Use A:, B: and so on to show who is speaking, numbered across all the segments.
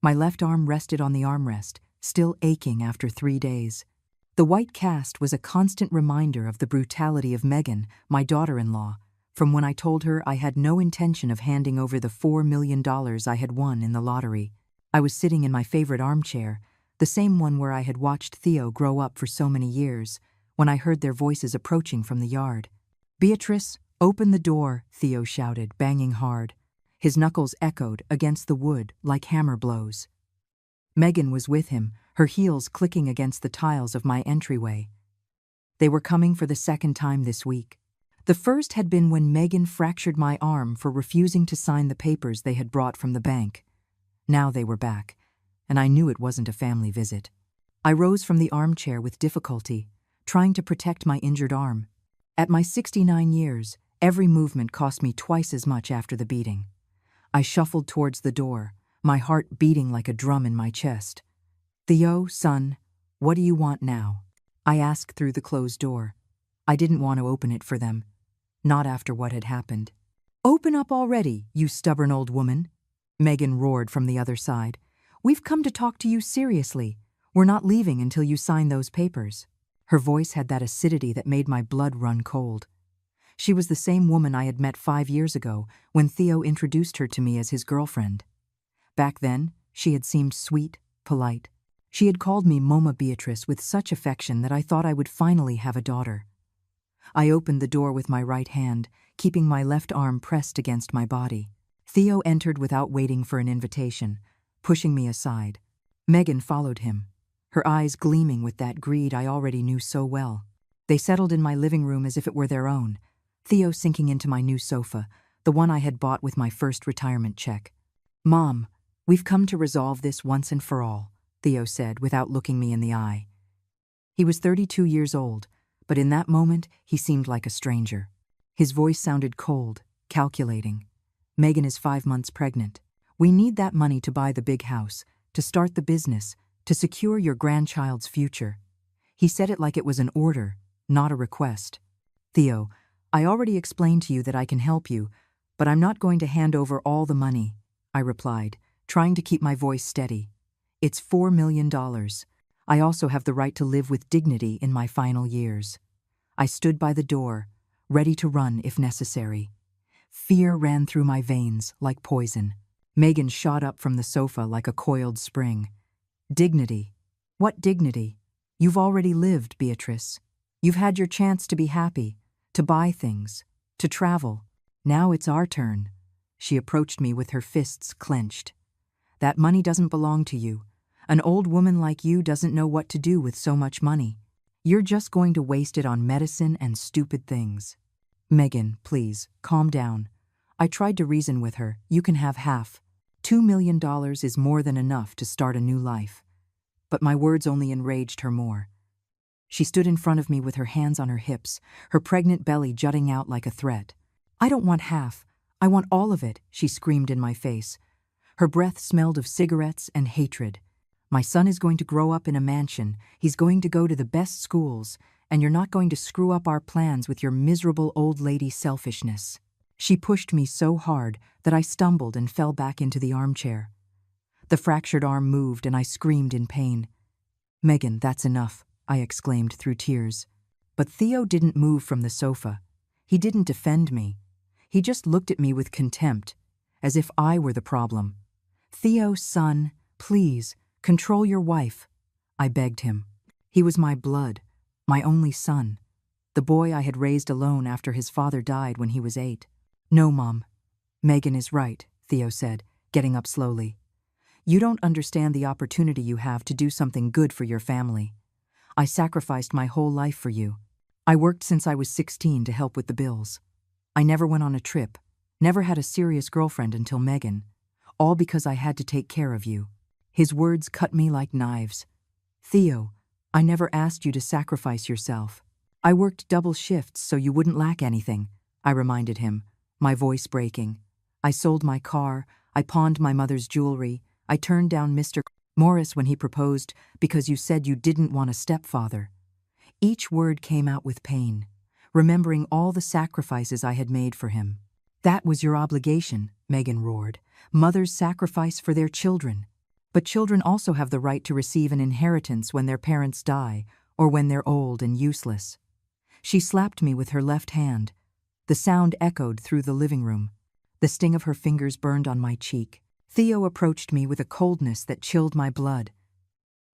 A: My left arm rested on the armrest, still aching after 3 days. The white cast was a constant reminder of the brutality of Megan, my daughter-in-law, from when I told her I had no intention of handing over the $4 million I had won in the lottery. I was sitting in my favorite armchair, the same one where I had watched Theo grow up for so many years, when I heard their voices approaching from the yard. "Beatrice, open the door," Theo shouted, banging hard. His knuckles echoed against the wood like hammer blows. Megan was with him, her heels clicking against the tiles of my entryway. They were coming for the second time this week. The first had been when Megan fractured my arm for refusing to sign the papers they had brought from the bank. Now they were back, and I knew it wasn't a family visit. I rose from the armchair with difficulty, trying to protect my injured arm. At my 69 years, every movement cost me twice as much after the beating. I shuffled towards the door, my heart beating like a drum in my chest. "Theo, son, what do you want now?" I asked through the closed door. I didn't want to open it for them, not after what had happened. "Open up already, you stubborn old woman," Megan roared from the other side. "We've come to talk to you seriously. We're not leaving until you sign those papers." Her voice had that acidity that made my blood run cold. She was the same woman I had met 5 years ago when Theo introduced her to me as his girlfriend. Back then, she had seemed sweet, polite. She had called me Mama Beatrice with such affection that I thought I would finally have a daughter. I opened the door with my right hand, keeping my left arm pressed against my body. Theo entered without waiting for an invitation, pushing me aside. Megan followed him, her eyes gleaming with that greed I already knew so well. They settled in my living room as if it were their own, Theo sinking into my new sofa, the one I had bought with my first retirement check. "Mom, we've come to resolve this once and for all," Theo said without looking me in the eye. He was 32 years old, but in that moment he seemed like a stranger. His voice sounded cold, calculating. "Megan is 5 months pregnant. We need that money to buy the big house, to start the business, to secure your grandchild's future." He said it like it was an order, not a request. "Theo, I already explained to you that I can help you, but I'm not going to hand over all the money," I replied, trying to keep my voice steady. "It's $4 million. I also have the right to live with dignity in my final years." I stood by the door, ready to run if necessary. Fear ran through my veins like poison. Megan shot up from the sofa like a coiled spring. "Dignity? What dignity? You've already lived, Beatrice. You've had your chance to be happy, to buy things, to travel. Now it's our turn." She approached me with her fists clenched. "That money doesn't belong to you. An old woman like you doesn't know what to do with so much money. You're just going to waste it on medicine and stupid things." "Megan, please, calm down." I tried to reason with her. "You can have half. $2 million is more than enough to start a new life." But my words only enraged her more. She stood in front of me with her hands on her hips, her pregnant belly jutting out like a threat. "I don't want half. I want all of it," she screamed in my face. Her breath smelled of cigarettes and hatred. "My son is going to grow up in a mansion, he's going to go to the best schools, and you're not going to screw up our plans with your miserable old lady selfishness." She pushed me so hard that I stumbled and fell back into the armchair. The fractured arm moved and I screamed in pain. "Megan, that's enough," I exclaimed through tears. But Theo didn't move from the sofa. He didn't defend me. He just looked at me with contempt, as if I were the problem. "Theo, son, please, control your wife," I begged him. He was my blood, my only son, the boy I had raised alone after his father died when he was 8. "No, Mom. Megan is right," Theo said, getting up slowly. "You don't understand the opportunity you have to do something good for your family. I sacrificed my whole life for you. I worked since I was 16 to help with the bills. I never went on a trip, never had a serious girlfriend until Megan, all because I had to take care of you." His words cut me like knives. "Theo, I never asked you to sacrifice yourself. I worked double shifts so you wouldn't lack anything," I reminded him, my voice breaking. "I sold my car, I pawned my mother's jewelry, I turned down Mr. Morris when he proposed because you said you didn't want a stepfather." Each word came out with pain, remembering all the sacrifices I had made for him. "That was your obligation," Megan roared. "Mothers sacrifice for their children. But children also have the right to receive an inheritance when their parents die or when they're old and useless. She slapped me with her left hand. The sound echoed through the living room. The sting of her fingers burned on my cheek. Theo approached me with a coldness that chilled my blood.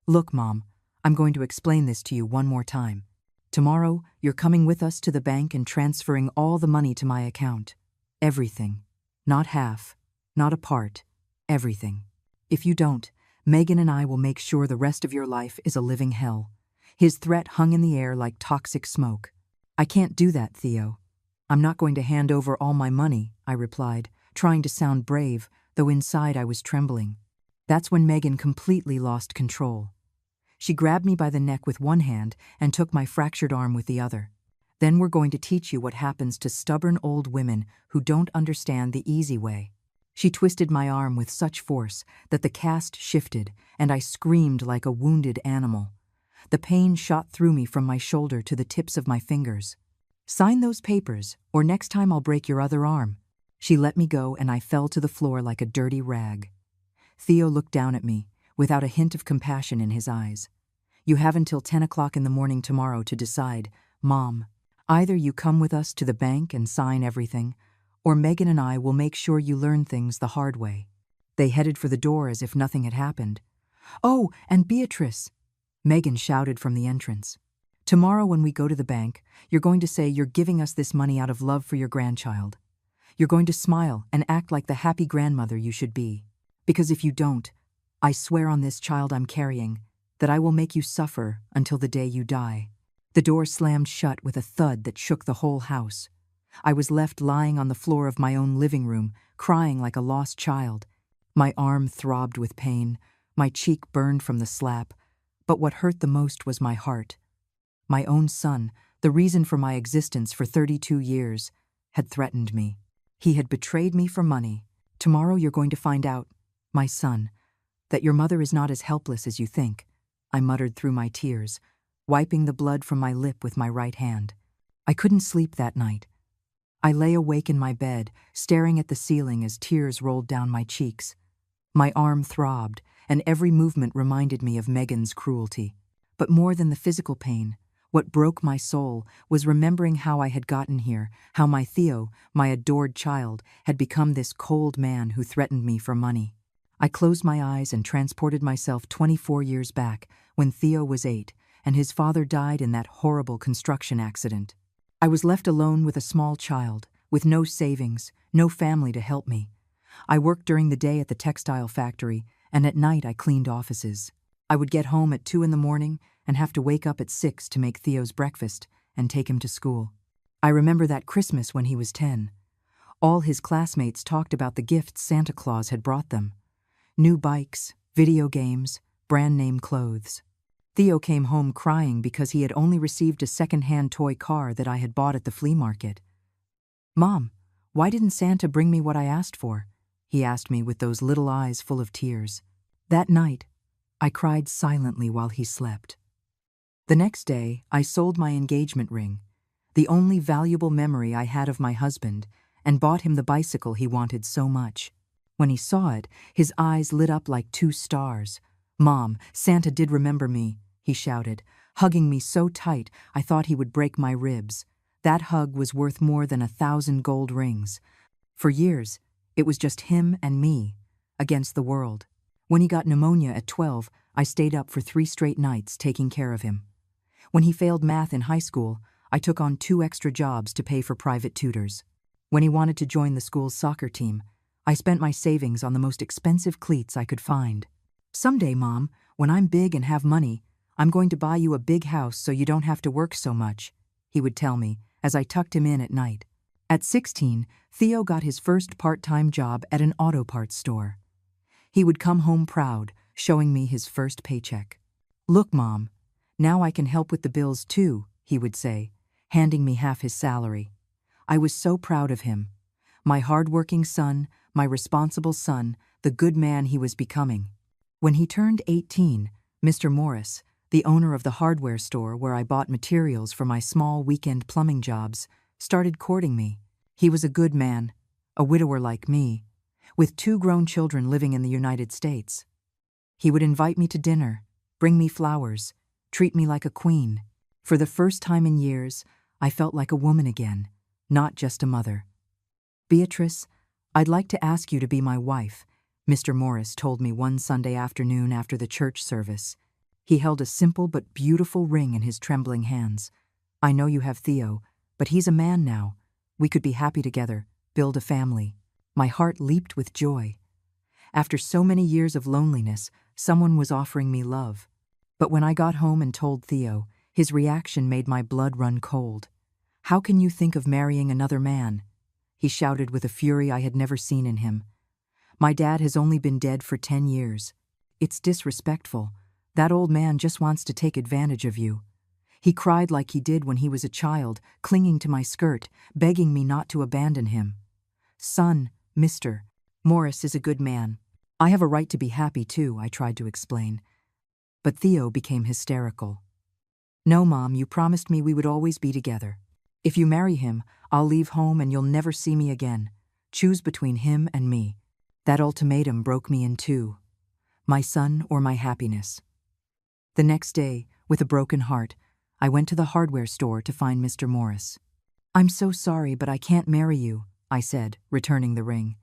A: "Look, Mom, I'm going to explain this to you one more time. Tomorrow, you're coming with us to the bank and transferring all the money to my account. Everything. Not half, not a part, everything. If you don't, Megan and I will make sure the rest of your life is a living hell." His threat hung in the air like toxic smoke. "I can't do that, Theo. I'm not going to hand over all my money," I replied, trying to sound brave, though inside I was trembling. That's when Megan completely lost control. She grabbed me by the neck with one hand and took my fractured arm with the other. "Then we're going to teach you what happens to stubborn old women who don't understand the easy way." She twisted my arm with such force that the cast shifted and I screamed like a wounded animal. The pain shot through me from my shoulder to the tips of my fingers. "Sign those papers, or next time I'll break your other arm." She let me go and I fell to the floor like a dirty rag. Theo looked down at me, without a hint of compassion in his eyes. "You have until 10 o'clock in the morning tomorrow to decide, Mom. Either you come with us to the bank and sign everything, or Megan and I will make sure you learn things the hard way." They headed for the door as if nothing had happened. "Oh, and Beatrice," Megan shouted from the entrance. "Tomorrow when we go to the bank, you're going to say you're giving us this money out of love for your grandchild. You're going to smile and act like the happy grandmother you should be. Because if you don't, I swear on this child I'm carrying that I will make you suffer until the day you die." The door slammed shut with a thud that shook the whole house. I was left lying on the floor of my own living room, crying like a lost child. My arm throbbed with pain, my cheek burned from the slap, but what hurt the most was my heart. My own son, the reason for my existence for 32 years, had threatened me. He had betrayed me for money. "Tomorrow you're going to find out, my son, that your mother is not as helpless as you think," I muttered through my tears, wiping the blood from my lip with my right hand. I couldn't sleep that night. I lay awake in my bed, staring at the ceiling as tears rolled down my cheeks. My arm throbbed, and every movement reminded me of Megan's cruelty. But more than the physical pain, what broke my soul was remembering how I had gotten here, how my Theo, my adored child, had become this cold man who threatened me for money. I closed my eyes and transported myself 24 years back, when Theo was 8, and his father died in that horrible construction accident. I was left alone with a small child, with no savings, no family to help me. I worked during the day at the textile factory, and at night I cleaned offices. I would get home at 2 in the morning and have to wake up at 6 to make Theo's breakfast and take him to school. I remember that Christmas when he was 10. All his classmates talked about the gifts Santa Claus had brought them. New bikes, video games, brand-name clothes. Theo came home crying because he had only received a second-hand toy car that I had bought at the flea market. "Mom, why didn't Santa bring me what I asked for?" he asked me with those little eyes full of tears. That night, I cried silently while he slept. The next day, I sold my engagement ring, the only valuable memory I had of my husband, and bought him the bicycle he wanted so much. When he saw it, his eyes lit up like 2 stars. "Mom, Santa did remember me," he shouted, hugging me so tight I thought he would break my ribs. That hug was worth more than 1,000 gold rings. For years, it was just him and me, against the world. When he got pneumonia at 12, I stayed up for 3 straight nights taking care of him. When he failed math in high school, I took on 2 extra jobs to pay for private tutors. When he wanted to join the school's soccer team, I spent my savings on the most expensive cleats I could find. "Someday, Mom, when I'm big and have money, I'm going to buy you a big house so you don't have to work so much," he would tell me as I tucked him in at night. At 16, Theo got his first part-time job at an auto parts store. He would come home proud, showing me his first paycheck. "Look, Mom, now I can help with the bills too," he would say, handing me half his salary. I was so proud of him. My hard-working son, my responsible son, the good man he was becoming. When he turned 18, Mr. Morris, the owner of the hardware store where I bought materials for my small weekend plumbing jobs, started courting me. He was a good man, a widower like me, with 2 grown children living in the United States. He would invite me to dinner, bring me flowers, treat me like a queen. For the first time in years, I felt like a woman again, not just a mother. "Beatrice, I'd like to ask you to be my wife," Mr. Morris told me one Sunday afternoon after the church service. He held a simple but beautiful ring in his trembling hands. "I know you have Theo, but he's a man now. We could be happy together, build a family." My heart leaped with joy. After so many years of loneliness, someone was offering me love. But when I got home and told Theo, his reaction made my blood run cold. "How can you think of marrying another man?" he shouted with a fury I had never seen in him. "My dad has only been dead for 10 years. It's disrespectful. That old man just wants to take advantage of you." He cried like he did when he was a child, clinging to my skirt, begging me not to abandon him. "Son, Mr. Morris is a good man. I have a right to be happy too," I tried to explain. But Theo became hysterical. "No, Mom, you promised me we would always be together. If you marry him, I'll leave home and you'll never see me again. Choose between him and me." That ultimatum broke me in two. My son or my happiness. The next day, with a broken heart, I went to the hardware store to find Mr. Morris. "I'm so sorry, but I can't marry you," I said, returning the ring.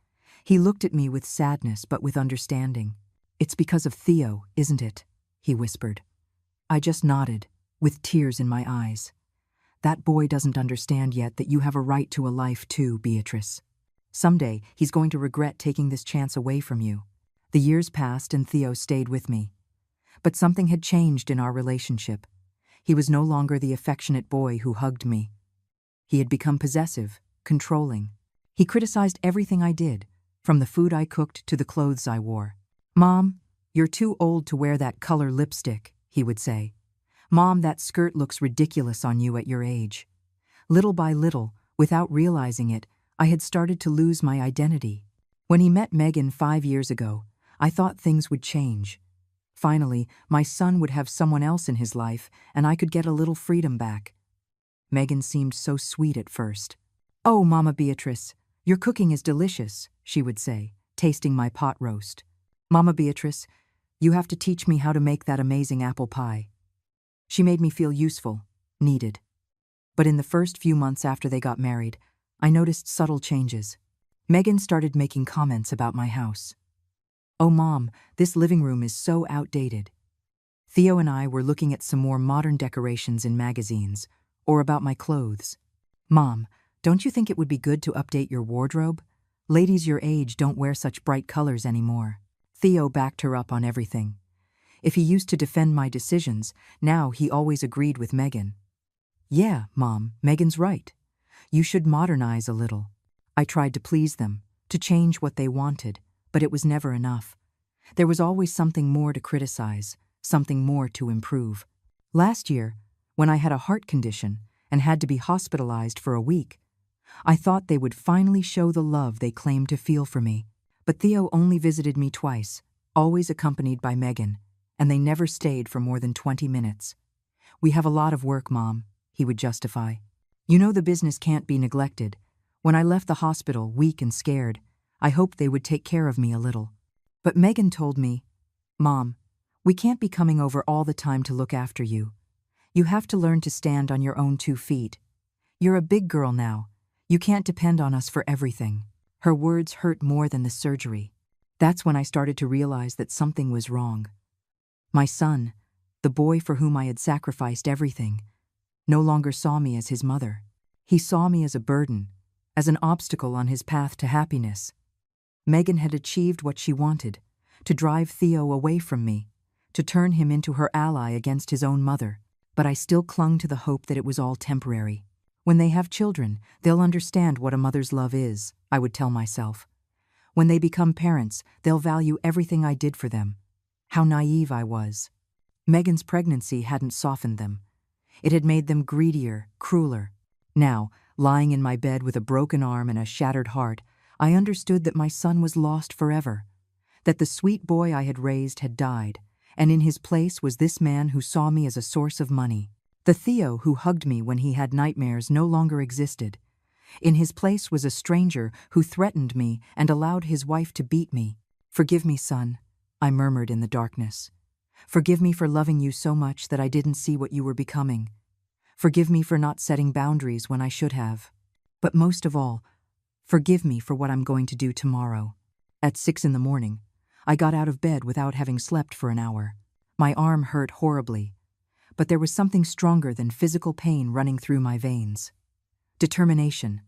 A: He looked at me with sadness but with understanding. "It's because of Theo, isn't it?" he whispered. I just nodded, with tears in my eyes. "That boy doesn't understand yet that you have a right to a life too, Beatrice. Someday, he's going to regret taking this chance away from you." The years passed and Theo stayed with me. But something had changed in our relationship. He was no longer the affectionate boy who hugged me. He had become possessive, controlling. He criticized everything I did, from the food I cooked to the clothes I wore. "Mom, you're too old to wear that color lipstick," he would say. "Mom, that skirt looks ridiculous on you at your age." Little by little, without realizing it, I had started to lose my identity. When he met Megan 5 years ago, I thought things would change. Finally, my son would have someone else in his life, and I could get a little freedom back. Megan seemed so sweet at first. "Oh, Mama Beatrice, your cooking is delicious," she would say, tasting my pot roast. "Mama Beatrice, you have to teach me how to make that amazing apple pie." She made me feel useful, needed. But in the first few months after they got married, I noticed subtle changes. Megan started making comments about my house. "Oh, Mom, this living room is so outdated." Theo and I were looking at some more modern decorations in magazines, or about my clothes. "Mom, don't you think it would be good to update your wardrobe? Ladies your age don't wear such bright colors anymore." Theo backed her up on everything. If he used to defend my decisions, now he always agreed with Megan. "Yeah, Mom, Megan's right. You should modernize a little." I tried to please them, to change what they wanted, but it was never enough. There was always something more to criticize, something more to improve. Last year, when I had a heart condition and had to be hospitalized for a week, I thought they would finally show the love they claimed to feel for me. But Theo only visited me twice, always accompanied by Megan, and they never stayed for more than 20 minutes. "We have a lot of work, Mom," he would justify. "You know the business can't be neglected. When I left the hospital, weak and scared, I hoped they would take care of me a little. But Megan told me, 'Mom, we can't be coming over all the time to look after you. You have to learn to stand on your own 2 feet. You're a big girl now. You can't depend on us for everything.'" Her words hurt more than the surgery. That's when I started to realize that something was wrong. My son, the boy for whom I had sacrificed everything, no longer saw me as his mother. He saw me as a burden, as an obstacle on his path to happiness. Megan had achieved what she wanted, to drive Theo away from me, to turn him into her ally against his own mother. But I still clung to the hope that it was all temporary. When they have children, they'll understand what a mother's love is, I would tell myself. When they become parents, they'll value everything I did for them. How naive I was. Megan's pregnancy hadn't softened them. It had made them greedier, crueler. Now, lying in my bed with a broken arm and a shattered heart, I understood that my son was lost forever, that the sweet boy I had raised had died, and in his place was this man who saw me as a source of money. The Theo who hugged me when he had nightmares no longer existed. In his place was a stranger who threatened me and allowed his wife to beat me. "Forgive me, son. I murmured in the darkness. Forgive me for loving you so much that I didn't see what you were becoming. Forgive me for not setting boundaries when I should have. But most of all, forgive me for what I'm going to do tomorrow. At 6 in the morning, I got out of bed without having slept for an hour. My arm hurt horribly, but there was something stronger than physical pain running through my veins. Determination.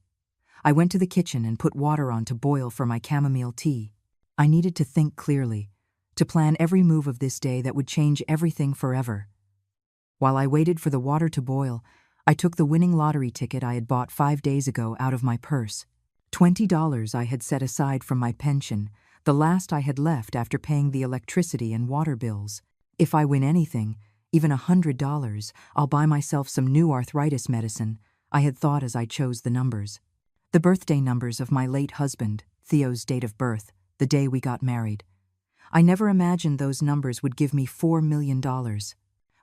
A: I went to the kitchen and put water on to boil for my chamomile tea. I needed to think clearly, to plan every move of this day that would change everything forever. While I waited for the water to boil, I took the winning lottery ticket I had bought 5 days ago out of my purse. $20 I had set aside from my pension, the last I had left after paying the electricity and water bills. If I win anything, even $100, I'll buy myself some new arthritis medicine, I had thought as I chose the numbers. The birthday numbers of my late husband, Theo's date of birth, the day we got married. I never imagined those numbers would give me $4 million.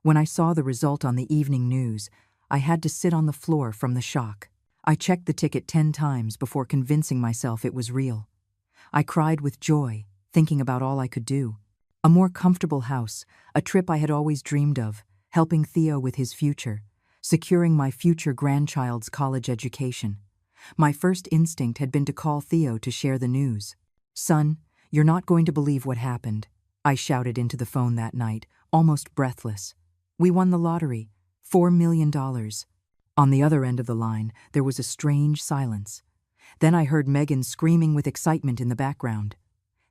A: When I saw the result on the evening news, I had to sit on the floor from the shock. I checked the ticket 10 times before convincing myself it was real. I cried with joy, thinking about all I could do. A more comfortable house, a trip I had always dreamed of, helping Theo with his future, securing my future grandchild's college education. My first instinct had been to call Theo to share the news. "Son, you're not going to believe what happened," I shouted into the phone that night, almost breathless. "We won the lottery, $4 million. On the other end of the line, there was a strange silence. Then I heard Megan screaming with excitement in the background.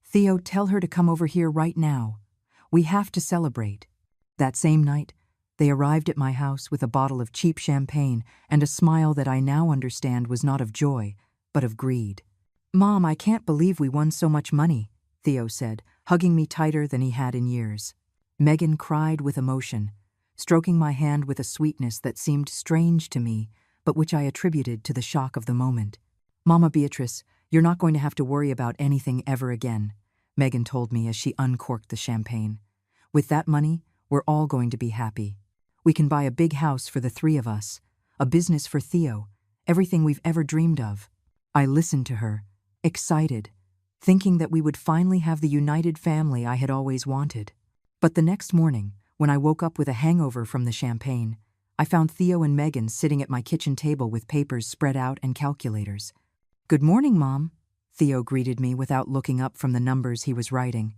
A: "Theo, tell her to come over here right now. We have to celebrate." That same night, they arrived at my house with a bottle of cheap champagne and a smile that I now understand was not of joy, but of greed. "Mom, I can't believe we won so much money," Theo said, hugging me tighter than he had in years. Megan cried with emotion, stroking my hand with a sweetness that seemed strange to me, but which I attributed to the shock of the moment. "Mama Beatrice, you're not going to have to worry about anything ever again," Megan told me as she uncorked the champagne. "With that money, we're all going to be happy. We can buy a big house for the 3 of us, a business for Theo, everything we've ever dreamed of." I listened to her, excited, thinking that we would finally have the united family I had always wanted. But the next morning, when I woke up with a hangover from the champagne, I found Theo and Megan sitting at my kitchen table with papers spread out and calculators. "Good morning, Mom," Theo greeted me without looking up from the numbers he was writing.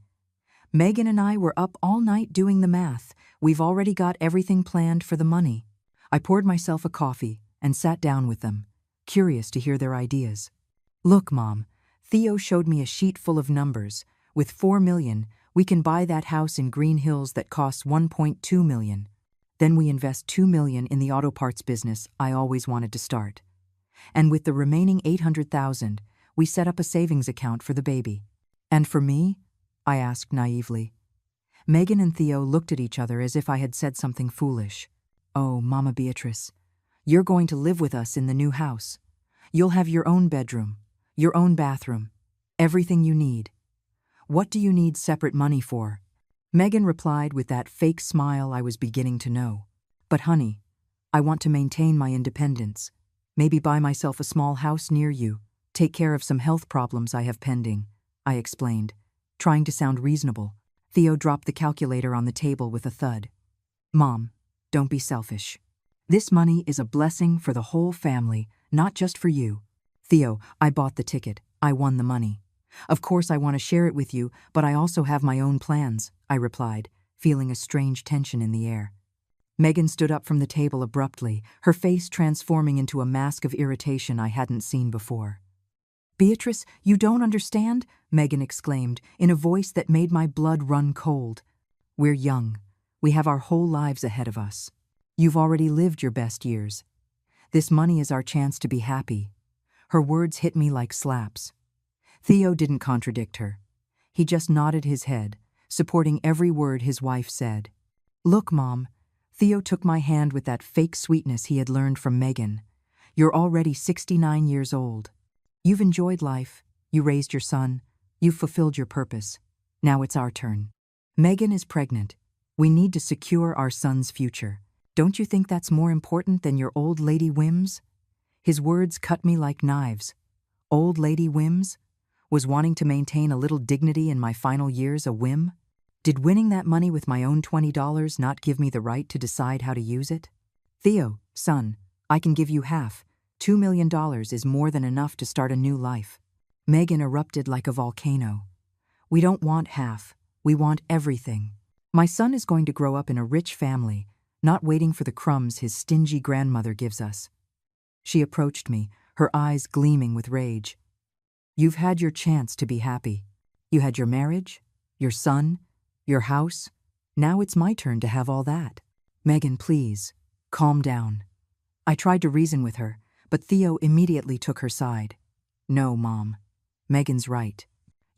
A: "Megan and I were up all night doing the math. We've already got everything planned for the money." I poured myself a coffee and sat down with them, curious to hear their ideas. "Look, Mom," Theo showed me a sheet full of numbers. "With $4 million, we can buy that house in Green Hills that costs $1.2 million. Then we invest $2 million in the auto parts business I always wanted to start. And with the remaining $800,000, we set up a savings account for the baby." "And for me?" I asked naively. Megan and Theo looked at each other as if I had said something foolish. "Oh, Mama Beatrice, you're going to live with us in the new house. You'll have your own bedroom, your own bathroom, everything you need. What do you need separate money for?" Megan replied with that fake smile I was beginning to know. "But honey, I want to maintain my independence. Maybe buy myself a small house near you, take care of some health problems I have pending," I explained, trying to sound reasonable. Theo dropped the calculator on the table with a thud. "Mom, don't be selfish. This money is a blessing for the whole family, not just for you." "Theo, I bought the ticket. I won the money. Of course I want to share it with you, but I also have my own plans," I replied, feeling a strange tension in the air. Megan stood up from the table abruptly, her face transforming into a mask of irritation I hadn't seen before. "Beatrice, you don't understand?" Megan exclaimed, in a voice that made my blood run cold. "We're young. We have our whole lives ahead of us. You've already lived your best years. This money is our chance to be happy." Her words hit me like slaps. Theo didn't contradict her. He just nodded his head, supporting every word his wife said. "Look, Mom," Theo took my hand with that fake sweetness he had learned from Megan. "You're already 69 years old. You've enjoyed life, you raised your son, you've fulfilled your purpose. Now it's our turn. Megan is pregnant. We need to secure our son's future. Don't you think that's more important than your old lady whims?" His words cut me like knives. Old lady whims? Was wanting to maintain a little dignity in my final years a whim? Did winning that money with my own $20 not give me the right to decide how to use it? Theo, son, I can give you half. $2 million is more than enough to start a new life. Megan erupted like a volcano. We don't want half. We want everything. My son is going to grow up in a rich family, not waiting for the crumbs his stingy grandmother gives us. She approached me, her eyes gleaming with rage. You've had your chance to be happy. You had your marriage, your son, your house. Now it's my turn to have all that. Megan, please, calm down. I tried to reason with her, but Theo immediately took her side. No, Mom. Megan's right.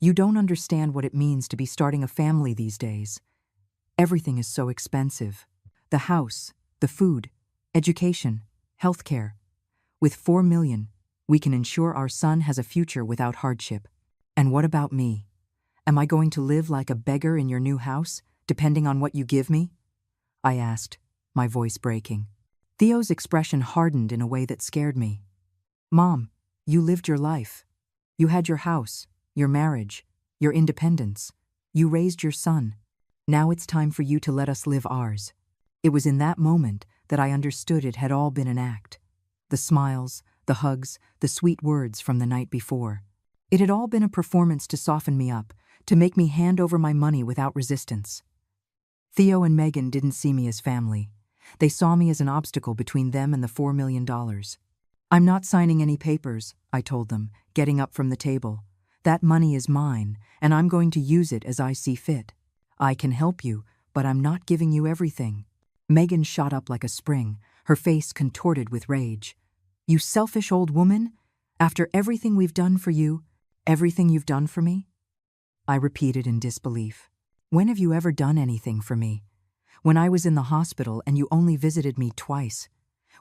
A: You don't understand what it means to be starting a family these days. Everything is so expensive. The house, the food, education, healthcare. With $4 million, we can ensure our son has a future without hardship. And what about me? Am I going to live like a beggar in your new house, depending on what you give me? I asked, my voice breaking. Theo's expression hardened in a way that scared me. Mom, you lived your life. You had your house, your marriage, your independence. You raised your son. Now it's time for you to let us live ours. It was in that moment that I understood it had all been an act. The smiles, the hugs, the sweet words from the night before. It had all been a performance to soften me up, to make me hand over my money without resistance. Theo and Megan didn't see me as family. They saw me as an obstacle between them and the $4 million. I'm not signing any papers, I told them, getting up from the table. That money is mine, and I'm going to use it as I see fit. I can help you, but I'm not giving you everything. Megan shot up like a spring, her face contorted with rage. You selfish old woman! After everything we've done for you, everything you've done for me? I repeated in disbelief. When have you ever done anything for me? When I was in the hospital and you only visited me twice.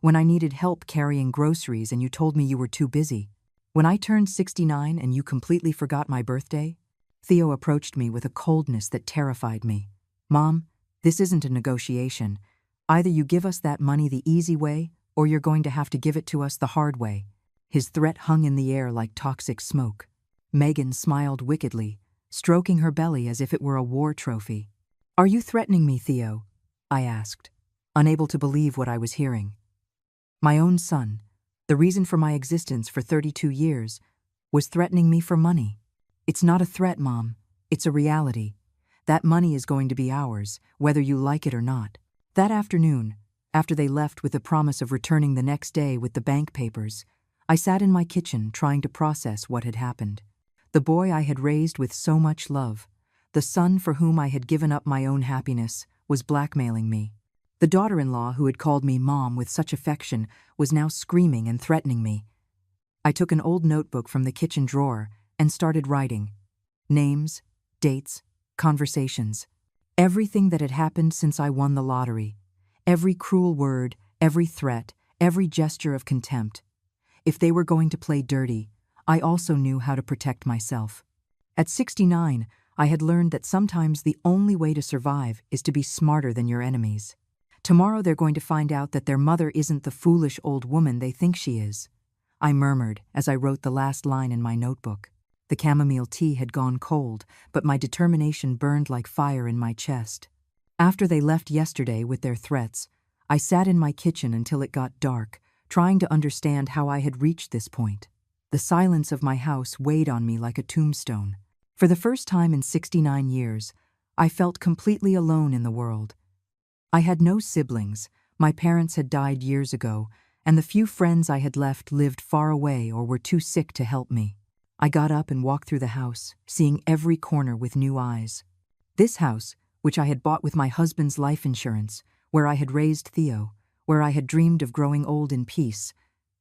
A: When I needed help carrying groceries and you told me you were too busy. When I turned 69 and you completely forgot my birthday. Theo approached me with a coldness that terrified me. Mom, this isn't a negotiation. Either you give us that money the easy way, or you're going to have to give it to us the hard way. His threat hung in the air like toxic smoke. Megan smiled wickedly, stroking her belly as if it were a war trophy. Are you threatening me, Theo? I asked, unable to believe what I was hearing. My own son, the reason for my existence for 32 years, was threatening me for money. It's not a threat, Mom. It's a reality. That money is going to be ours, whether you like it or not. That afternoon, after they left with the promise of returning the next day with the bank papers, I sat in my kitchen trying to process what had happened. The boy I had raised with so much love, the son for whom I had given up my own happiness, was blackmailing me. The daughter-in-law who had called me Mom with such affection was now screaming and threatening me. I took an old notebook from the kitchen drawer and started writing. Names, dates, conversations. Everything that had happened since I won the lottery. Every cruel word, every threat, every gesture of contempt. If they were going to play dirty, I also knew how to protect myself. At 69, I had learned that sometimes the only way to survive is to be smarter than your enemies. Tomorrow they're going to find out that their mother isn't the foolish old woman they think she is. I murmured as I wrote the last line in my notebook. The chamomile tea had gone cold, but my determination burned like fire in my chest. After they left yesterday with their threats, I sat in my kitchen until it got dark, trying to understand how I had reached this point. The silence of my house weighed on me like a tombstone. For the first time in 69 years, I felt completely alone in the world. I had no siblings, my parents had died years ago, and the few friends I had left lived far away or were too sick to help me. I got up and walked through the house, seeing every corner with new eyes. This house, which I had bought with my husband's life insurance, where I had raised Theo, where I had dreamed of growing old in peace,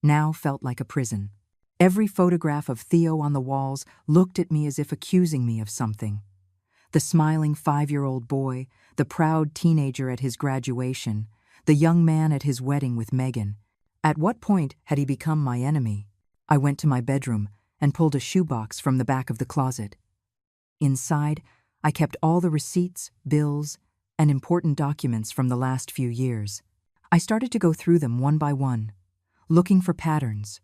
A: now felt like a prison. Every photograph of Theo on the walls looked at me as if accusing me of something. The smiling 5-year-old boy, the proud teenager at his graduation, the young man at his wedding with Megan. At what point had he become my enemy? I went to my bedroom and pulled a shoebox from the back of the closet. Inside, I kept all the receipts, bills, and important documents from the last few years. I started to go through them one by one, looking for patterns,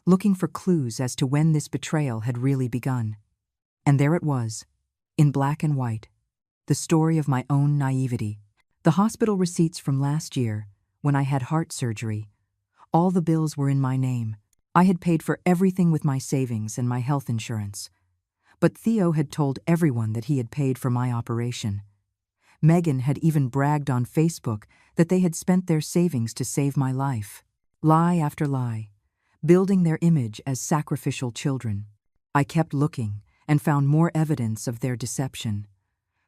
A: looking for clues as to when this betrayal had really begun. And there it was, in black and white. the story of my own naivety. The hospital receipts from last year, when I had heart surgery. All the bills were in my name. I had paid for everything with my savings and my health insurance. But Theo had told everyone that he had paid for my operation. Megan had even bragged on Facebook that they had spent their savings to save my life. Lie after lie, building their image as sacrificial children. I kept looking and found more evidence of their deception.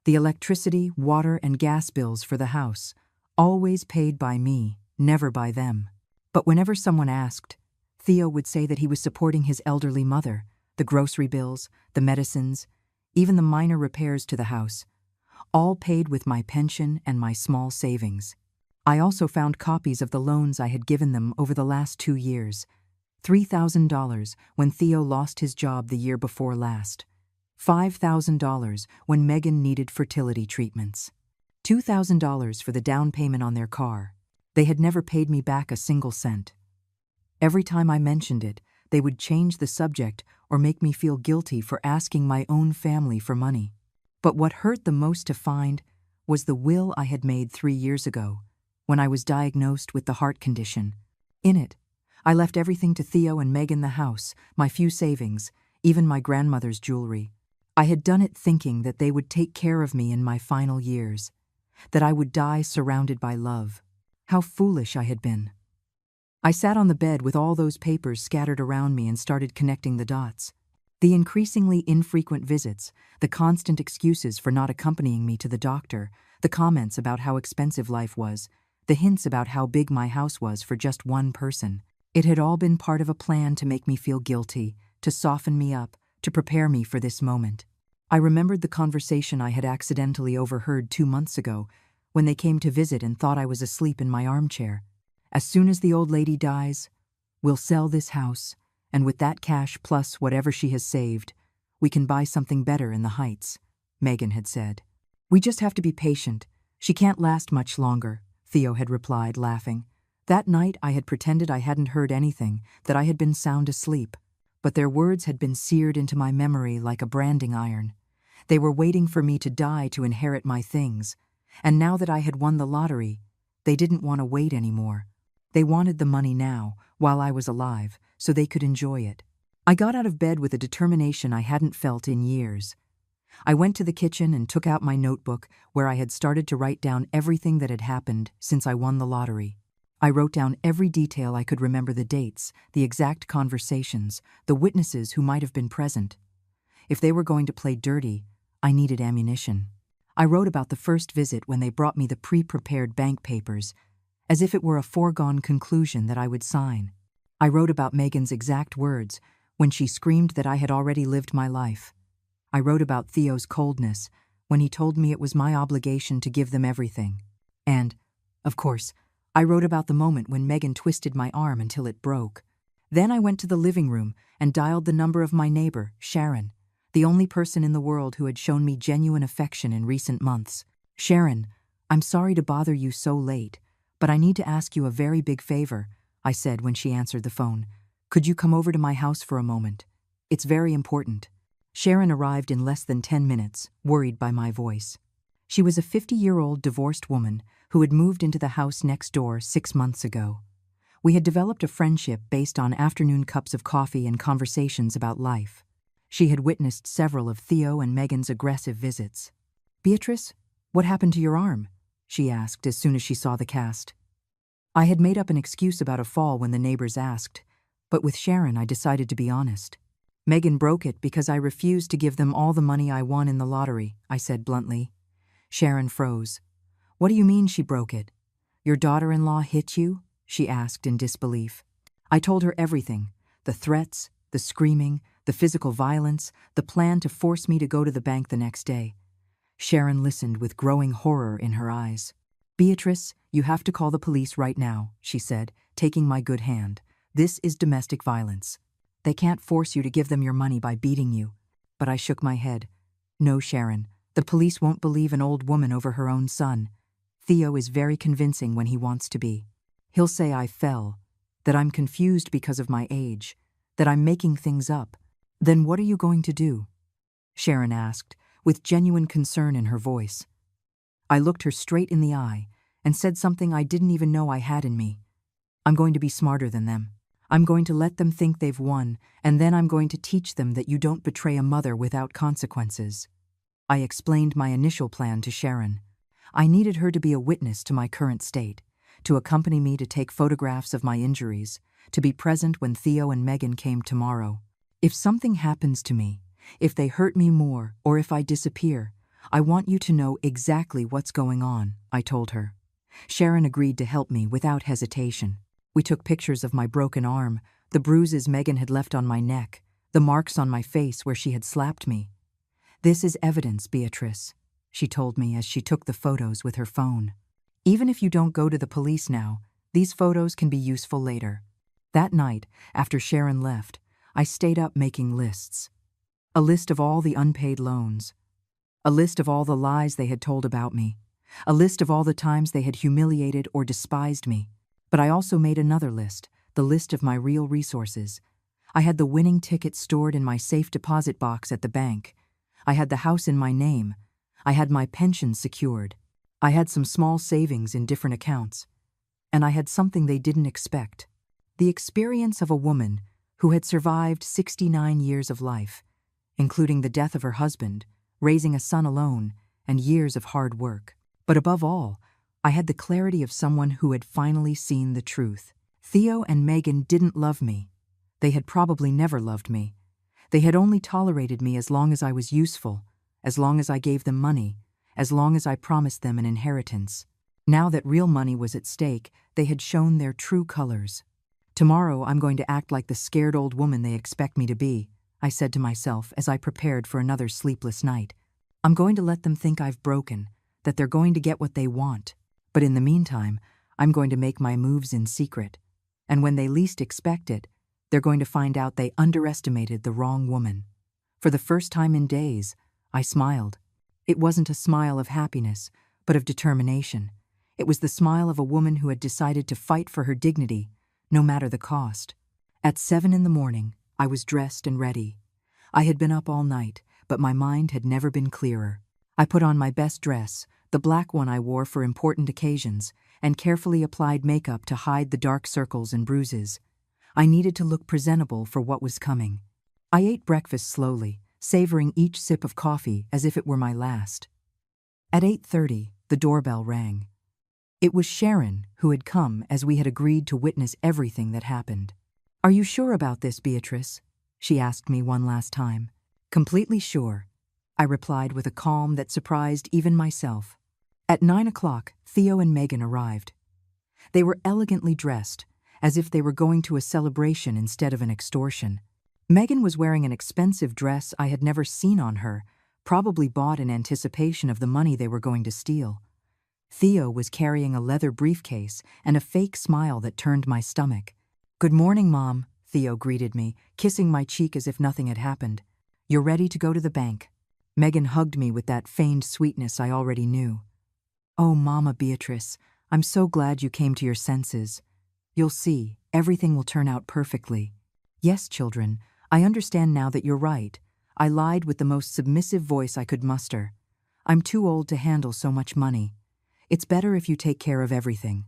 A: The electricity, water, and gas bills for the house, always paid by me, never by them. But whenever someone asked, Theo would say that he was supporting his elderly mother, the grocery bills, the medicines, even the minor repairs to the house, all paid with my pension and my small savings. I also found copies of the loans I had given them over the last 2 years. $3,000 when Theo lost his job the year before last. $5,000 when Megan needed fertility treatments. $2,000 for the down payment on their car. They had never paid me back a single cent. Every time I mentioned it, they would change the subject or make me feel guilty for asking my own family for money. But what hurt the most to find was the will I had made 3 years ago, when I was diagnosed with the heart condition. In it, I left everything to Theo and Megan: the house, my few savings, even my grandmother's jewelry. I had done it thinking that they would take care of me in my final years, that I would die surrounded by love. How foolish I had been. I sat on the bed with all those papers scattered around me and started connecting the dots. The increasingly infrequent visits, the constant excuses for not accompanying me to the doctor, the comments about how expensive life was, the hints about how big my house was for just one person. It had all been part of a plan to make me feel guilty, to soften me up, to prepare me for this moment. I remembered the conversation I had accidentally overheard 2 months ago, when they came to visit and thought I was asleep in my armchair. As soon as the old lady dies, we'll sell this house, and with that cash plus whatever she has saved, we can buy something better in the Heights, Megan had said. We just have to be patient. She can't last much longer, Theo had replied, laughing. That night I had pretended I hadn't heard anything, that I had been sound asleep. But their words had been seared into my memory like a branding iron. They were waiting for me to die to inherit my things. And now that I had won the lottery, they didn't want to wait anymore. They wanted the money now, while I was alive, so they could enjoy it. I got out of bed with a determination I hadn't felt in years. I went to the kitchen and took out my notebook where I had started to write down everything that had happened since I won the lottery. I wrote down every detail I could remember: the dates, the exact conversations, the witnesses who might have been present. If they were going to play dirty, I needed ammunition. I wrote about the first visit when they brought me the pre-prepared bank papers, as if it were a foregone conclusion that I would sign. I wrote about Megan's exact words when she screamed that I had already lived my life. I wrote about Theo's coldness when he told me it was my obligation to give them everything. And, of course, I wrote about the moment when Megan twisted my arm until it broke. Then I went to the living room and dialed the number of my neighbor, Sharon, the only person in the world who had shown me genuine affection in recent months. Sharon, I'm sorry to bother you so late, but I need to ask you a very big favor, I said when she answered the phone. Could you come over to my house for a moment? It's very important. Sharon arrived in less than 10 minutes, worried by my voice. She was a 50-year-old divorced woman who had moved into the house next door 6 months ago. We had developed a friendship based on afternoon cups of coffee and conversations about life. She had witnessed several of Theo and Megan's aggressive visits. Beatrice, what happened to your arm? She asked as soon as she saw the cast. I had made up an excuse about a fall when the neighbors asked, but with Sharon I decided to be honest. Megan broke it because I refused to give them all the money I won in the lottery, I said bluntly. Sharon froze. What do you mean she broke it? Your daughter-in-law hit you? She asked in disbelief. I told her everything: the threats, the screaming, the physical violence, the plan to force me to go to the bank the next day. Sharon listened with growing horror in her eyes. Beatrice, you have to call the police right now, she said, taking my good hand. This is domestic violence. They can't force you to give them your money by beating you. But I shook my head. No, Sharon, the police won't believe an old woman over her own son. Theo is very convincing when he wants to be. He'll say I fell, that I'm confused because of my age, that I'm making things up. Then what are you going to do? Sharon asked, with genuine concern in her voice. I looked her straight in the eye and said something I didn't even know I had in me. I'm going to be smarter than them. I'm going to let them think they've won, and then I'm going to teach them that you don't betray a mother without consequences. I explained my initial plan to Sharon. I needed her to be a witness to my current state, to accompany me to take photographs of my injuries, to be present when Theo and Megan came tomorrow. If something happens to me, if they hurt me more, or if I disappear, I want you to know exactly what's going on, I told her. Sharon agreed to help me without hesitation. We took pictures of my broken arm, the bruises Megan had left on my neck, the marks on my face where she had slapped me. This is evidence, Beatrice, she told me as she took the photos with her phone. Even if you don't go to the police now, these photos can be useful later. That night, after Sharon left, I stayed up making lists. A list of all the unpaid loans. A list of all the lies they had told about me. A list of all the times they had humiliated or despised me. But I also made another list, the list of my real resources. I had the winning ticket stored in my safe deposit box at the bank. I had the house in my name. I had my pension secured. I had some small savings in different accounts. And I had something they didn't expect. The experience of a woman who had survived 69 years of life, including the death of her husband, raising a son alone, and years of hard work. But above all, I had the clarity of someone who had finally seen the truth. Theo and Megan didn't love me. They had probably never loved me. They had only tolerated me as long as I was useful, as long as I gave them money, as long as I promised them an inheritance. Now that real money was at stake, they had shown their true colors. Tomorrow I'm going to act like the scared old woman they expect me to be, I said to myself as I prepared for another sleepless night. I'm going to let them think I've broken, that they're going to get what they want. But in the meantime, I'm going to make my moves in secret. And when they least expect it, they're going to find out they underestimated the wrong woman. For the first time in days, I smiled. It wasn't a smile of happiness, but of determination. It was the smile of a woman who had decided to fight for her dignity, no matter the cost. At 7 a.m, I was dressed and ready. I had been up all night, but my mind had never been clearer. I put on my best dress, the black one I wore for important occasions, and carefully applied makeup to hide the dark circles and bruises. I needed to look presentable for what was coming. I ate breakfast slowly, savoring each sip of coffee as if it were my last. At 8:30, the doorbell rang. It was Sharon who had come as we had agreed to witness everything that happened. "Are you sure about this, Beatrice?" she asked me one last time. "Completely sure," I replied with a calm that surprised even myself. At 9 o'clock, Theo and Megan arrived. They were elegantly dressed, as if they were going to a celebration instead of an extortion. Megan was wearing an expensive dress I had never seen on her, probably bought in anticipation of the money they were going to steal. Theo was carrying a leather briefcase and a fake smile that turned my stomach. "Good morning, Mom," Theo greeted me, kissing my cheek as if nothing had happened. "You're ready to go to the bank." Megan hugged me with that feigned sweetness I already knew. "Oh, Mama Beatrice, I'm so glad you came to your senses. You'll see, everything will turn out perfectly." "Yes, children, I understand now that you're right," I lied with the most submissive voice I could muster. "I'm too old to handle so much money. It's better if you take care of everything."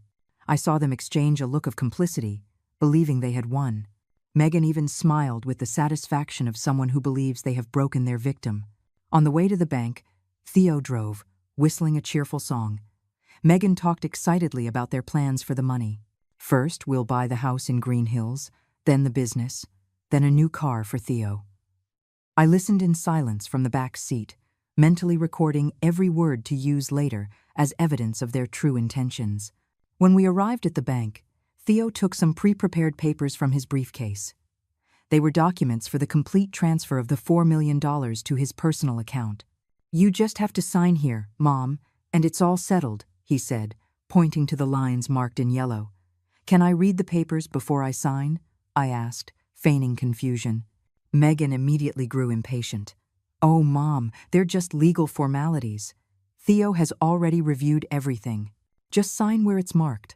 A: I saw them exchange a look of complicity, believing they had won. Megan even smiled with the satisfaction of someone who believes they have broken their victim. On the way to the bank, Theo drove, whistling a cheerful song. Megan talked excitedly about their plans for the money. First, we'll buy the house in Green Hills, then the business, then a new car for Theo. I listened in silence from the back seat, mentally recording every word to use later as evidence of their true intentions. When we arrived at the bank, Theo took some pre-prepared papers from his briefcase. They were documents for the complete transfer of the $4 million to his personal account. "You just have to sign here, Mom, and it's all settled," he said, pointing to the lines marked in yellow. "Can I read the papers before I sign?" I asked, feigning confusion. Megan immediately grew impatient. "Oh, Mom, they're just legal formalities. Theo has already reviewed everything. Just sign where it's marked."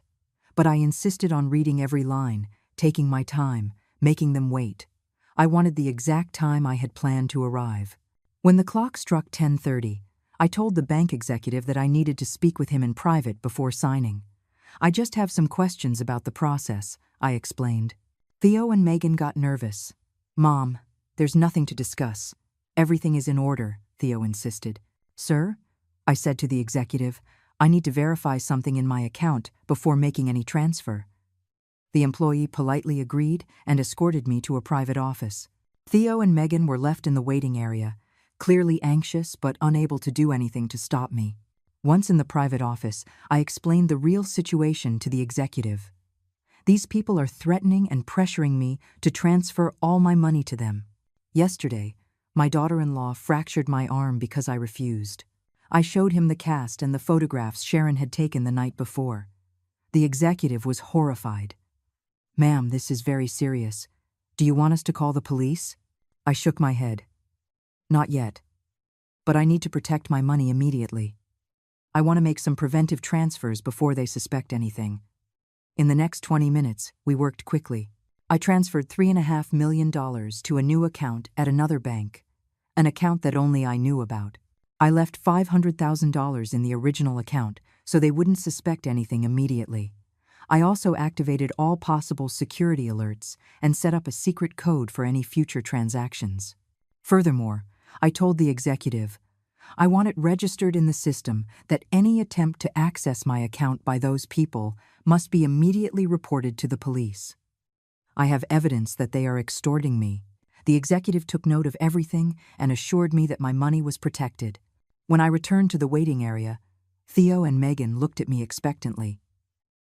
A: But I insisted on reading every line, taking my time, making them wait. I wanted the exact time I had planned to arrive. When the clock struck 10:30, I told the bank executive that I needed to speak with him in private before signing. I just have some questions about the process, I explained. Theo and Megan got nervous. Mom, there's nothing to discuss. Everything is in order, Theo insisted. Sir? I said to the executive, I need to verify something in my account before making any transfer. The employee politely agreed and escorted me to a private office. Theo and Megan were left in the waiting area, clearly anxious but unable to do anything to stop me. Once in the private office, I explained the real situation to the executive. These people are threatening and pressuring me to transfer all my money to them. Yesterday, my daughter-in-law fractured my arm because I refused. I showed him the cast and the photographs Sharon had taken the night before. The executive was horrified. Ma'am, this is very serious. Do you want us to call the police? I shook my head. Not yet. But I need to protect my money immediately. I want to make some preventive transfers before they suspect anything. In the next 20 minutes, we worked quickly. I transferred $3.5 million to a new account at another bank, an account that only I knew about. I left $500,000 in the original account so they wouldn't suspect anything immediately. I also activated all possible security alerts and set up a secret code for any future transactions. Furthermore, I told the executive, I want it registered in the system that any attempt to access my account by those people must be immediately reported to the police. I have evidence that they are extorting me. The executive took note of everything and assured me that my money was protected. When I returned to the waiting area, Theo and Megan looked at me expectantly.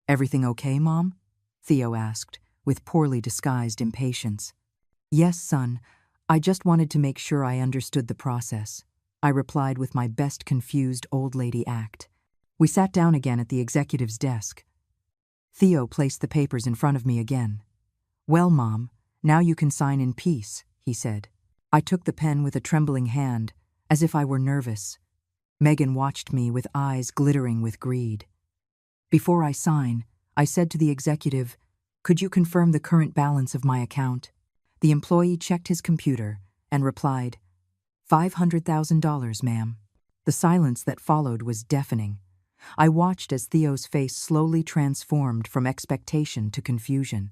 A: Everything okay, Mom? Theo asked, with poorly disguised impatience. Yes, son. I just wanted to make sure I understood the process, I replied with my best confused old lady act. We sat down again at the executive's desk. Theo placed the papers in front of me again. Well, Mom, now you can sign in peace, he said. I took the pen with a trembling hand, as if I were nervous. Megan watched me with eyes glittering with greed. Before I sign, I said to the executive, could you confirm the current balance of my account? The employee checked his computer and replied, $500,000, ma'am. The silence that followed was deafening. I watched as Theo's face slowly transformed from expectation to confusion.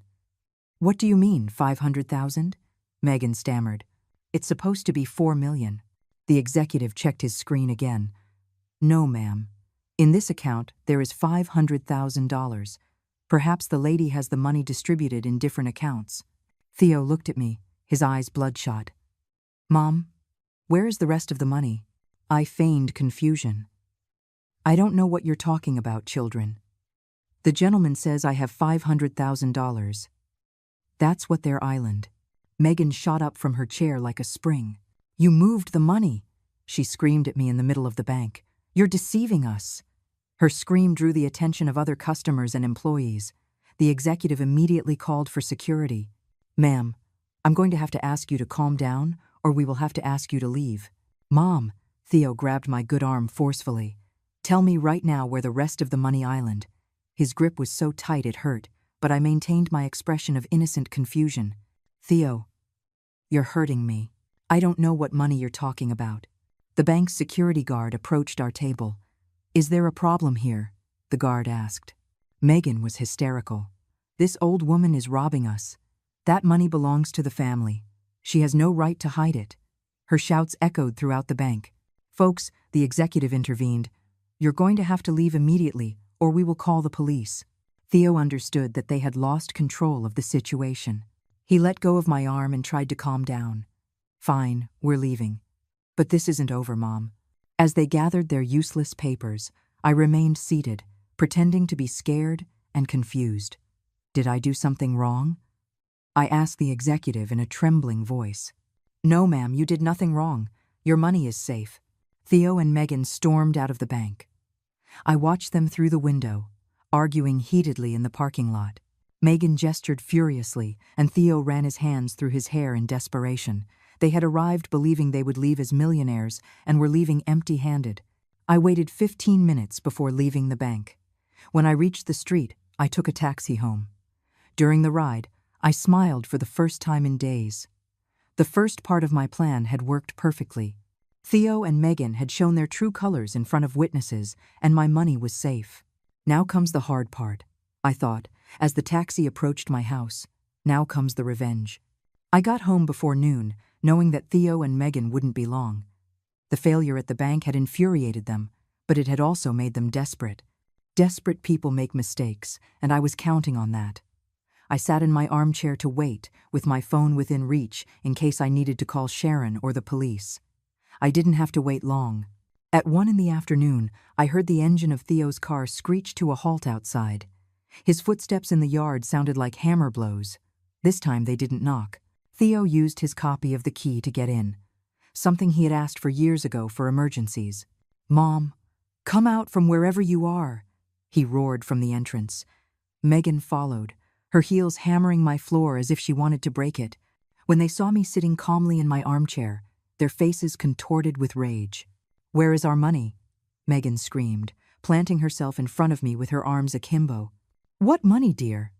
A: What do you mean, 500,000? Megan stammered. It's supposed to be 4 million. The executive checked his screen again. No, ma'am. In this account, there is $500,000. Perhaps the lady has the money distributed in different accounts. Theo looked at me, his eyes bloodshot. Mom, where is the rest of the money? I feigned confusion. I don't know what you're talking about, children. The gentleman says I have $500,000. That's what their island. Megan shot up from her chair like a spring. You moved the money, she screamed at me in the middle of the bank. You're deceiving us. Her scream drew the attention of other customers and employees. The executive immediately called for security. Ma'am, I'm going to have to ask you to calm down, or we will have to ask you to leave. Mom, Theo grabbed my good arm forcefully. Tell me right now where the rest of the money island. His grip was so tight it hurt, but I maintained my expression of innocent confusion. Theo, you're hurting me. I don't know what money you're talking about. The bank's security guard approached our table. Is there a problem here? The guard asked. Megan was hysterical. This old woman is robbing us. That money belongs to the family. She has no right to hide it. Her shouts echoed throughout the bank. Folks, the executive intervened. You're going to have to leave immediately, or we will call the police. Theo understood that they had lost control of the situation. He let go of my arm and tried to calm down. Fine, we're leaving. But this isn't over, Mom. As they gathered their useless papers, I remained seated, pretending to be scared and confused. Did I do something wrong? I asked the executive in a trembling voice. No, ma'am, you did nothing wrong. Your money is safe. Theo and Megan stormed out of the bank. I watched them through the window, arguing heatedly in the parking lot. Megan gestured furiously, and Theo ran his hands through his hair in desperation. They had arrived believing they would leave as millionaires and were leaving empty-handed. I waited 15 minutes before leaving the bank. When I reached the street, I took a taxi home. During the ride, I smiled for the first time in days. The first part of my plan had worked perfectly. Theo and Megan had shown their true colors in front of witnesses, and my money was safe. Now comes the hard part, I thought, as the taxi approached my house. Now comes the revenge. I got home before noon, knowing that Theo and Megan wouldn't be long. The failure at the bank had infuriated them, but it had also made them desperate. Desperate people make mistakes, and I was counting on that. I sat in my armchair to wait, with my phone within reach in case I needed to call Sharon or the police. I didn't have to wait long. At 1 p.m, I heard the engine of Theo's car screech to a halt outside. His footsteps in the yard sounded like hammer blows. This time they didn't knock. Theo used his copy of the key to get in, something he had asked for years ago for emergencies. "Mom, come out from wherever you are," he roared from the entrance. Megan followed, her heels hammering my floor as if she wanted to break it. When they saw me sitting calmly in my armchair, their faces contorted with rage. "Where is our money?" Megan screamed, planting herself in front of me with her arms akimbo. "What money, dear?"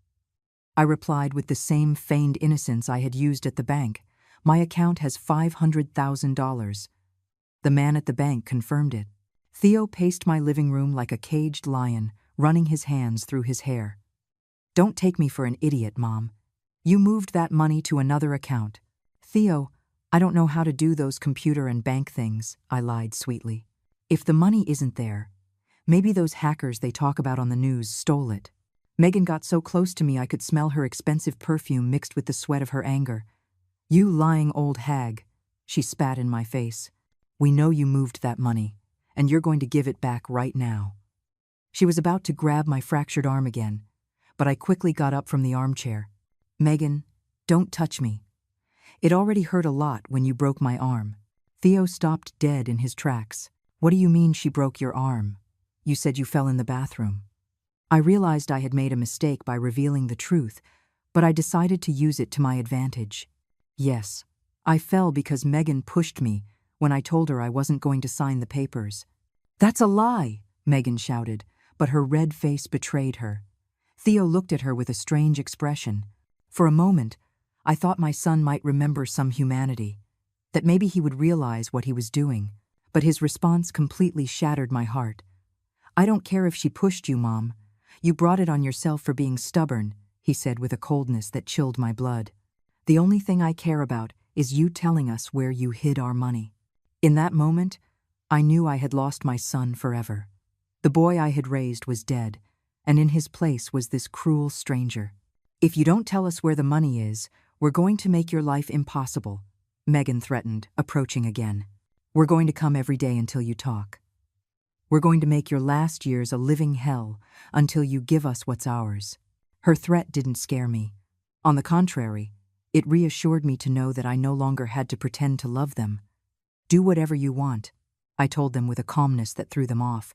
A: I replied with the same feigned innocence I had used at the bank. "My account has $500,000. The man at the bank confirmed it. Theo paced my living room like a caged lion, running his hands through his hair. "Don't take me for an idiot, Mom. You moved that money to another account." "Theo, I don't know how to do those computer and bank things," I lied sweetly. "If the money isn't there, maybe those hackers they talk about on the news stole it." Megan got so close to me I could smell her expensive perfume mixed with the sweat of her anger. "You lying old hag," she spat in my face. "We know you moved that money, and you're going to give it back right now." She was about to grab my fractured arm again, but I quickly got up from the armchair. "Megan, don't touch me. It already hurt a lot when you broke my arm." Theo stopped dead in his tracks. "What do you mean she broke your arm? You said you fell in the bathroom." I realized I had made a mistake by revealing the truth, but I decided to use it to my advantage. "Yes, I fell because Megan pushed me when I told her I wasn't going to sign the papers." "That's a lie," Megan shouted, but her red face betrayed her. Theo looked at her with a strange expression. For a moment, I thought my son might remember some humanity, that maybe he would realize what he was doing, but his response completely shattered my heart. "I don't care if she pushed you, Mom. You brought it on yourself for being stubborn," he said with a coldness that chilled my blood. "The only thing I care about is you telling us where you hid our money." In that moment, I knew I had lost my son forever. The boy I had raised was dead, and in his place was this cruel stranger. "If you don't tell us where the money is, we're going to make your life impossible," Megan threatened, approaching again. "We're going to come every day until you talk. We're going to make your last years a living hell until you give us what's ours." Her threat didn't scare me. On the contrary, it reassured me to know that I no longer had to pretend to love them. "Do whatever you want," I told them with a calmness that threw them off.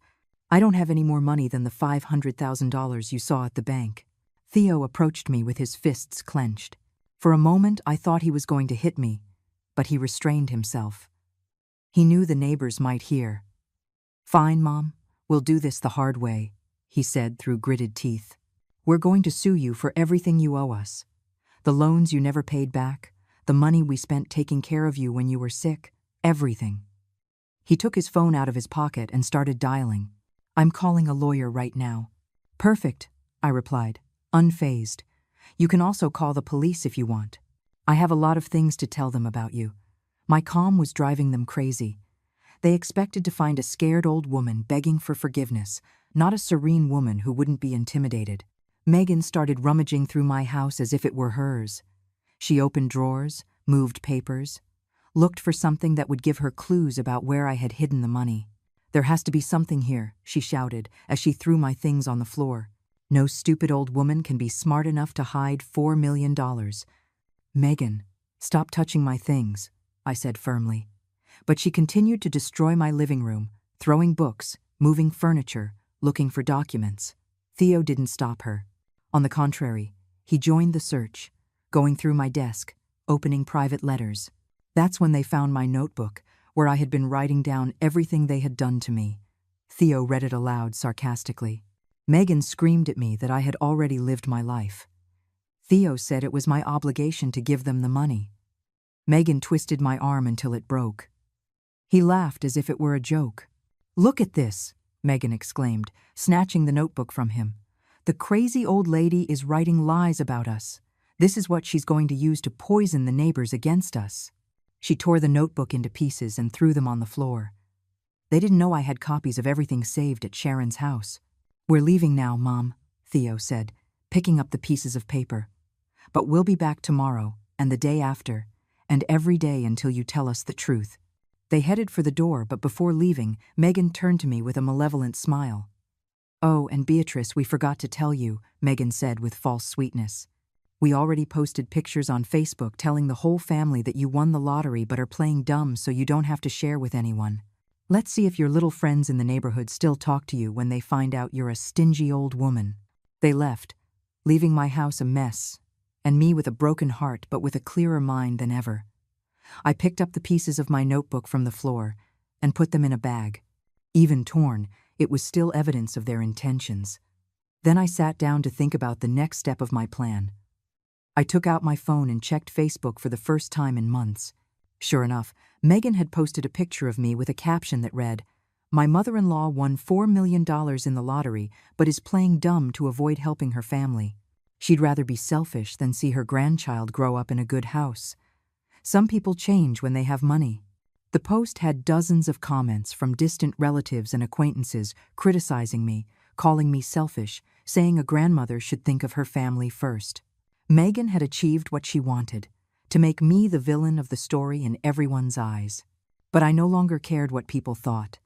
A: "I don't have any more money than the $500,000 you saw at the bank." Theo approached me with his fists clenched. For a moment, I thought he was going to hit me, but he restrained himself. He knew the neighbors might hear. "Fine, Mom, we'll do this the hard way," he said through gritted teeth. "We're going to sue you for everything you owe us. The loans you never paid back, the money we spent taking care of you when you were sick, everything." He took his phone out of his pocket and started dialing. "I'm calling a lawyer right now." "Perfect," I replied, unfazed. "You can also call the police if you want. I have a lot of things to tell them about you." My calm was driving them crazy. They expected to find a scared old woman begging for forgiveness, not a serene woman who wouldn't be intimidated. Megan started rummaging through my house as if it were hers. She opened drawers, moved papers, looked for something that would give her clues about where I had hidden the money. "There has to be something here," she shouted as she threw my things on the floor. "No stupid old woman can be smart enough to hide $4 million. "Megan, stop touching my things," I said firmly. But she continued to destroy my living room, throwing books, moving furniture, looking for documents. Theo didn't stop her. On the contrary, he joined the search, going through my desk, opening private letters. That's when they found my notebook, where I had been writing down everything they had done to me. Theo read it aloud sarcastically. Megan screamed at me that I had already lived my life. Theo said it was my obligation to give them the money. Megan twisted my arm until it broke. He laughed as if it were a joke. "Look at this," Megan exclaimed, snatching the notebook from him. "The crazy old lady is writing lies about us. This is what she's going to use to poison the neighbors against us." She tore the notebook into pieces and threw them on the floor. They didn't know I had copies of everything saved at Sharon's house. "We're leaving now, Mom," Theo said, picking up the pieces of paper. "But we'll be back tomorrow, and the day after, and every day until you tell us the truth." They headed for the door, but before leaving, Megan turned to me with a malevolent smile. "Oh, and Beatrice, we forgot to tell you," Megan said with false sweetness. "We already posted pictures on Facebook telling the whole family that you won the lottery but are playing dumb so you don't have to share with anyone. Let's see if your little friends in the neighborhood still talk to you when they find out you're a stingy old woman." They left, leaving my house a mess, and me with a broken heart but with a clearer mind than ever. I picked up the pieces of my notebook from the floor and put them in a bag. Even torn, it was still evidence of their intentions. Then I sat down to think about the next step of my plan. I took out my phone and checked Facebook for the first time in months. Sure enough, Megan had posted a picture of me with a caption that read, "My mother-in-law won $4 million in the lottery but is playing dumb to avoid helping her family. She'd rather be selfish than see her grandchild grow up in a good house. Some people change when they have money." The post had dozens of comments from distant relatives and acquaintances criticizing me, calling me selfish, saying a grandmother should think of her family first. Megan had achieved what she wanted, to make me the villain of the story in everyone's eyes. But I no longer cared what people thought.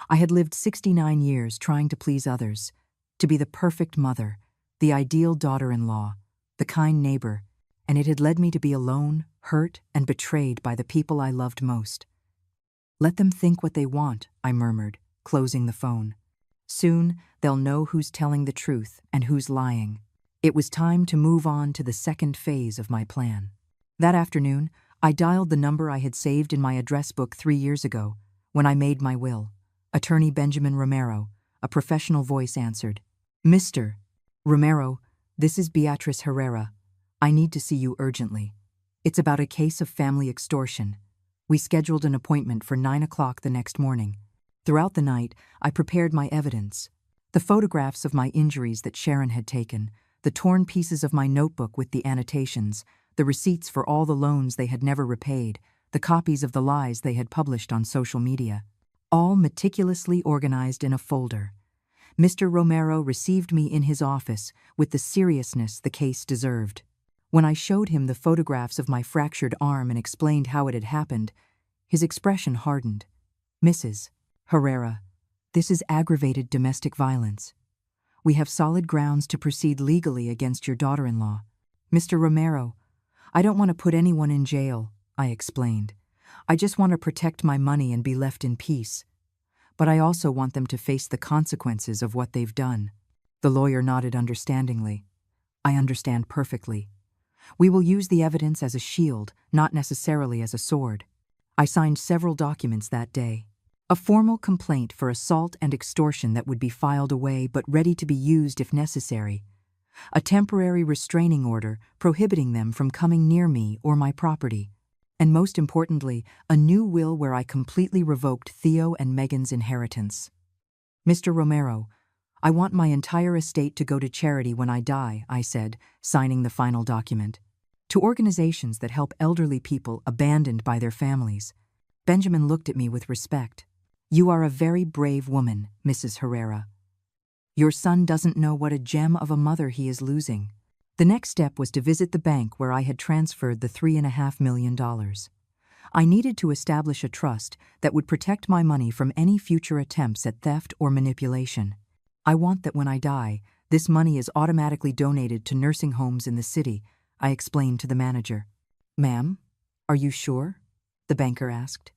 A: I had lived 69 years trying to please others, to be the perfect mother, the ideal daughter-in-law, the kind neighbor, and it had led me to be alone, hurt, and betrayed by the people I loved most. "Let them think what they want," I murmured, closing the phone. "Soon, they'll know who's telling the truth and who's lying." It was time to move on to the second phase of my plan. That afternoon, I dialed the number I had saved in my address book 3 years ago, when I made my will. Attorney Benjamin Romero, a professional voice, answered. "Mr. Romero, this is Beatrice Herrera. I need to see you urgently. It's about a case of family extortion." We scheduled an appointment for 9 o'clock the next morning. Throughout the night, I prepared my evidence. The photographs of my injuries that Sharon had taken, the torn pieces of my notebook with the annotations, the receipts for all the loans they had never repaid, the copies of the lies they had published on social media. All meticulously organized in a folder. Mr. Romero received me in his office with the seriousness the case deserved. When I showed him the photographs of my fractured arm and explained how it had happened, his expression hardened. "Mrs. Herrera, this is aggravated domestic violence. We have solid grounds to proceed legally against your daughter-in-law." "Mr. Romero, I don't want to put anyone in jail," I explained. "I just want to protect my money and be left in peace. But I also want them to face the consequences of what they've done." The lawyer nodded understandingly. "I understand perfectly. We will use the evidence as a shield, not necessarily as a sword." I signed several documents that day. A formal complaint for assault and extortion that would be filed away but ready to be used if necessary. A temporary restraining order prohibiting them from coming near me or my property. And most importantly, a new will where I completely revoked Theo and Megan's inheritance. "Mr. Romero, I want my entire estate to go to charity when I die," I said, signing the final document. "To organizations that help elderly people abandoned by their families." Benjamin looked at me with respect. "You are a very brave woman, Mrs. Herrera. Your son doesn't know what a gem of a mother he is losing." The next step was to visit the bank where I had transferred the $3.5 million. I needed to establish a trust that would protect my money from any future attempts at theft or manipulation. "I want that when I die, this money is automatically donated to nursing homes in the city," I explained to the manager. "Ma'am, are you sure?" the banker asked.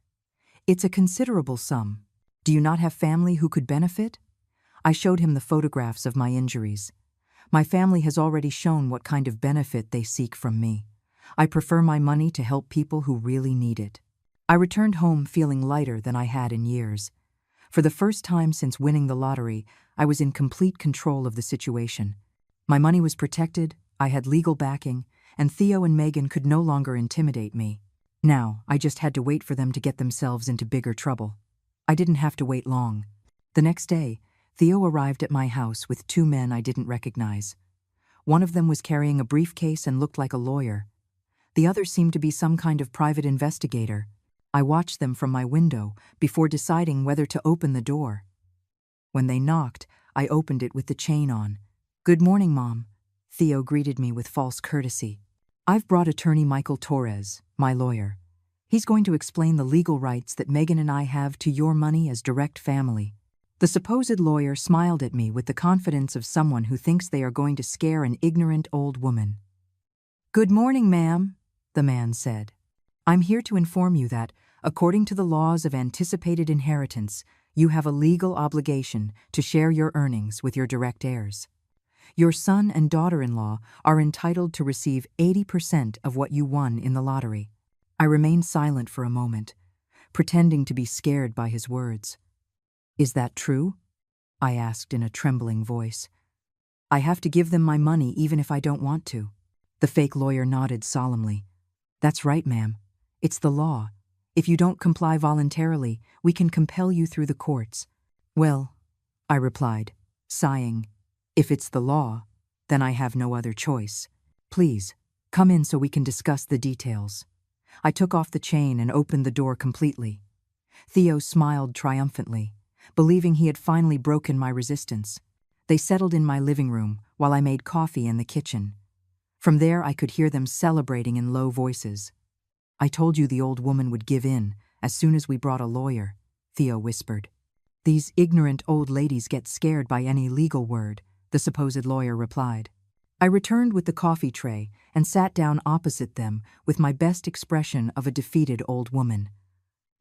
A: "It's a considerable sum. Do you not have family who could benefit?" I showed him the photographs of my injuries. "My family has already shown what kind of benefit they seek from me. I prefer my money to help people who really need it." I returned home feeling lighter than I had in years. For the first time since winning the lottery, I was in complete control of the situation. My money was protected, I had legal backing, and Theo and Megan could no longer intimidate me. Now, I just had to wait for them to get themselves into bigger trouble. I didn't have to wait long. The next day, Theo arrived at my house with two men I didn't recognize. One of them was carrying a briefcase and looked like a lawyer. The other seemed to be some kind of private investigator. I watched them from my window before deciding whether to open the door. When they knocked, I opened it with the chain on. "Good morning, Mom," Theo greeted me with false courtesy. "I've brought attorney Michael Torres, my lawyer. He's going to explain the legal rights that Megan and I have to your money as direct family." The supposed lawyer smiled at me with the confidence of someone who thinks they are going to scare an ignorant old woman. "Good morning, ma'am," the man said. "I'm here to inform you that, according to the laws of anticipated inheritance, you have a legal obligation to share your earnings with your direct heirs. Your son and daughter-in-law are entitled to receive 80% of what you won in the lottery." I remained silent for a moment, pretending to be scared by his words. "Is that true?" I asked in a trembling voice. "I have to give them my money even if I don't want to." The fake lawyer nodded solemnly. "That's right, ma'am. It's the law. If you don't comply voluntarily, we can compel you through the courts." "Well," I replied, sighing, "if it's the law, then I have no other choice. Please, come in so we can discuss the details." I took off the chain and opened the door completely. Theo smiled triumphantly, believing he had finally broken my resistance. They settled in my living room while I made coffee in the kitchen. From there I could hear them celebrating in low voices. "I told you the old woman would give in as soon as we brought a lawyer," Theo whispered. "These ignorant old ladies get scared by any legal word," the supposed lawyer replied. I returned with the coffee tray and sat down opposite them with my best expression of a defeated old woman.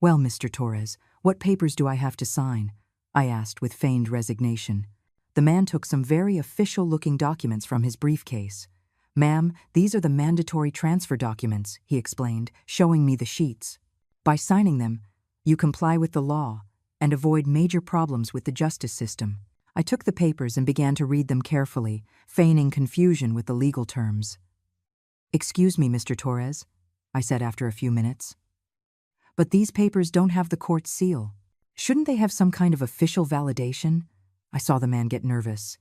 A: "Well, Mr. Torres, what papers do I have to sign?" I asked with feigned resignation. The man took some very official-looking documents from his briefcase. "Ma'am, these are the mandatory transfer documents," he explained, showing me the sheets. "By signing them, you comply with the law and avoid major problems with the justice system." I took the papers and began to read them carefully, feigning confusion with the legal terms. "Excuse me, Mr. Torres," I said after a few minutes, "but these papers don't have the court's seal. Shouldn't they have some kind of official validation?" I saw the man get nervous.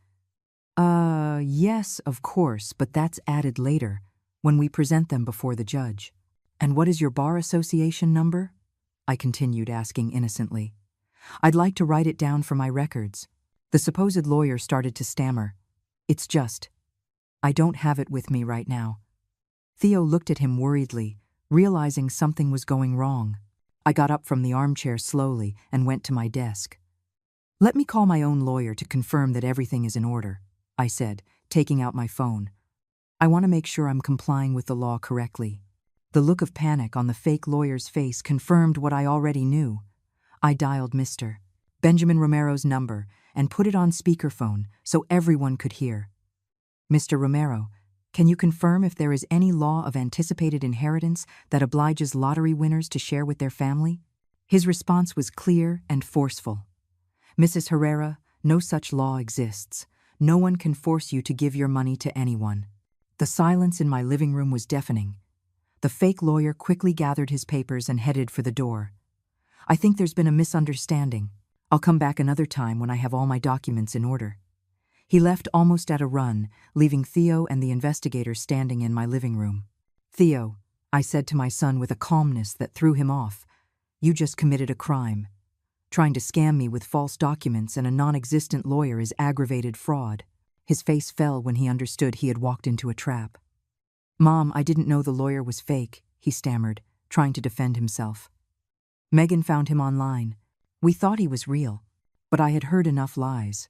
A: Yes, of course, but that's added later, when we present them before the judge." "And what is your bar association number?" I continued, asking innocently. "I'd like to write it down for my records." The supposed lawyer started to stammer. "It's just, I don't have it with me right now." Theo looked at him worriedly, realizing something was going wrong. I got up from the armchair slowly and went to my desk. "Let me call my own lawyer to confirm that everything is in order," I said, taking out my phone. "I want to make sure I'm complying with the law correctly." The look of panic on the fake lawyer's face confirmed what I already knew. I dialed Mr. Benjamin Romero's number and put it on speakerphone so everyone could hear. "Mr. Romero, can you confirm if there is any law of anticipated inheritance that obliges lottery winners to share with their family?" His response was clear and forceful. "Mrs. Herrera, no such law exists. No one can force you to give your money to anyone." The silence in my living room was deafening. The fake lawyer quickly gathered his papers and headed for the door. "I think there's been a misunderstanding. I'll come back another time when I have all my documents in order." He left almost at a run, leaving Theo and the investigator standing in my living room. "Theo," I said to my son with a calmness that threw him off, "you just committed a crime. Trying to scam me with false documents and a non-existent lawyer is aggravated fraud." His face fell when he understood he had walked into a trap. "Mom, I didn't know the lawyer was fake," he stammered, trying to defend himself. "Megan found him online. We thought he was real, but I had heard enough lies."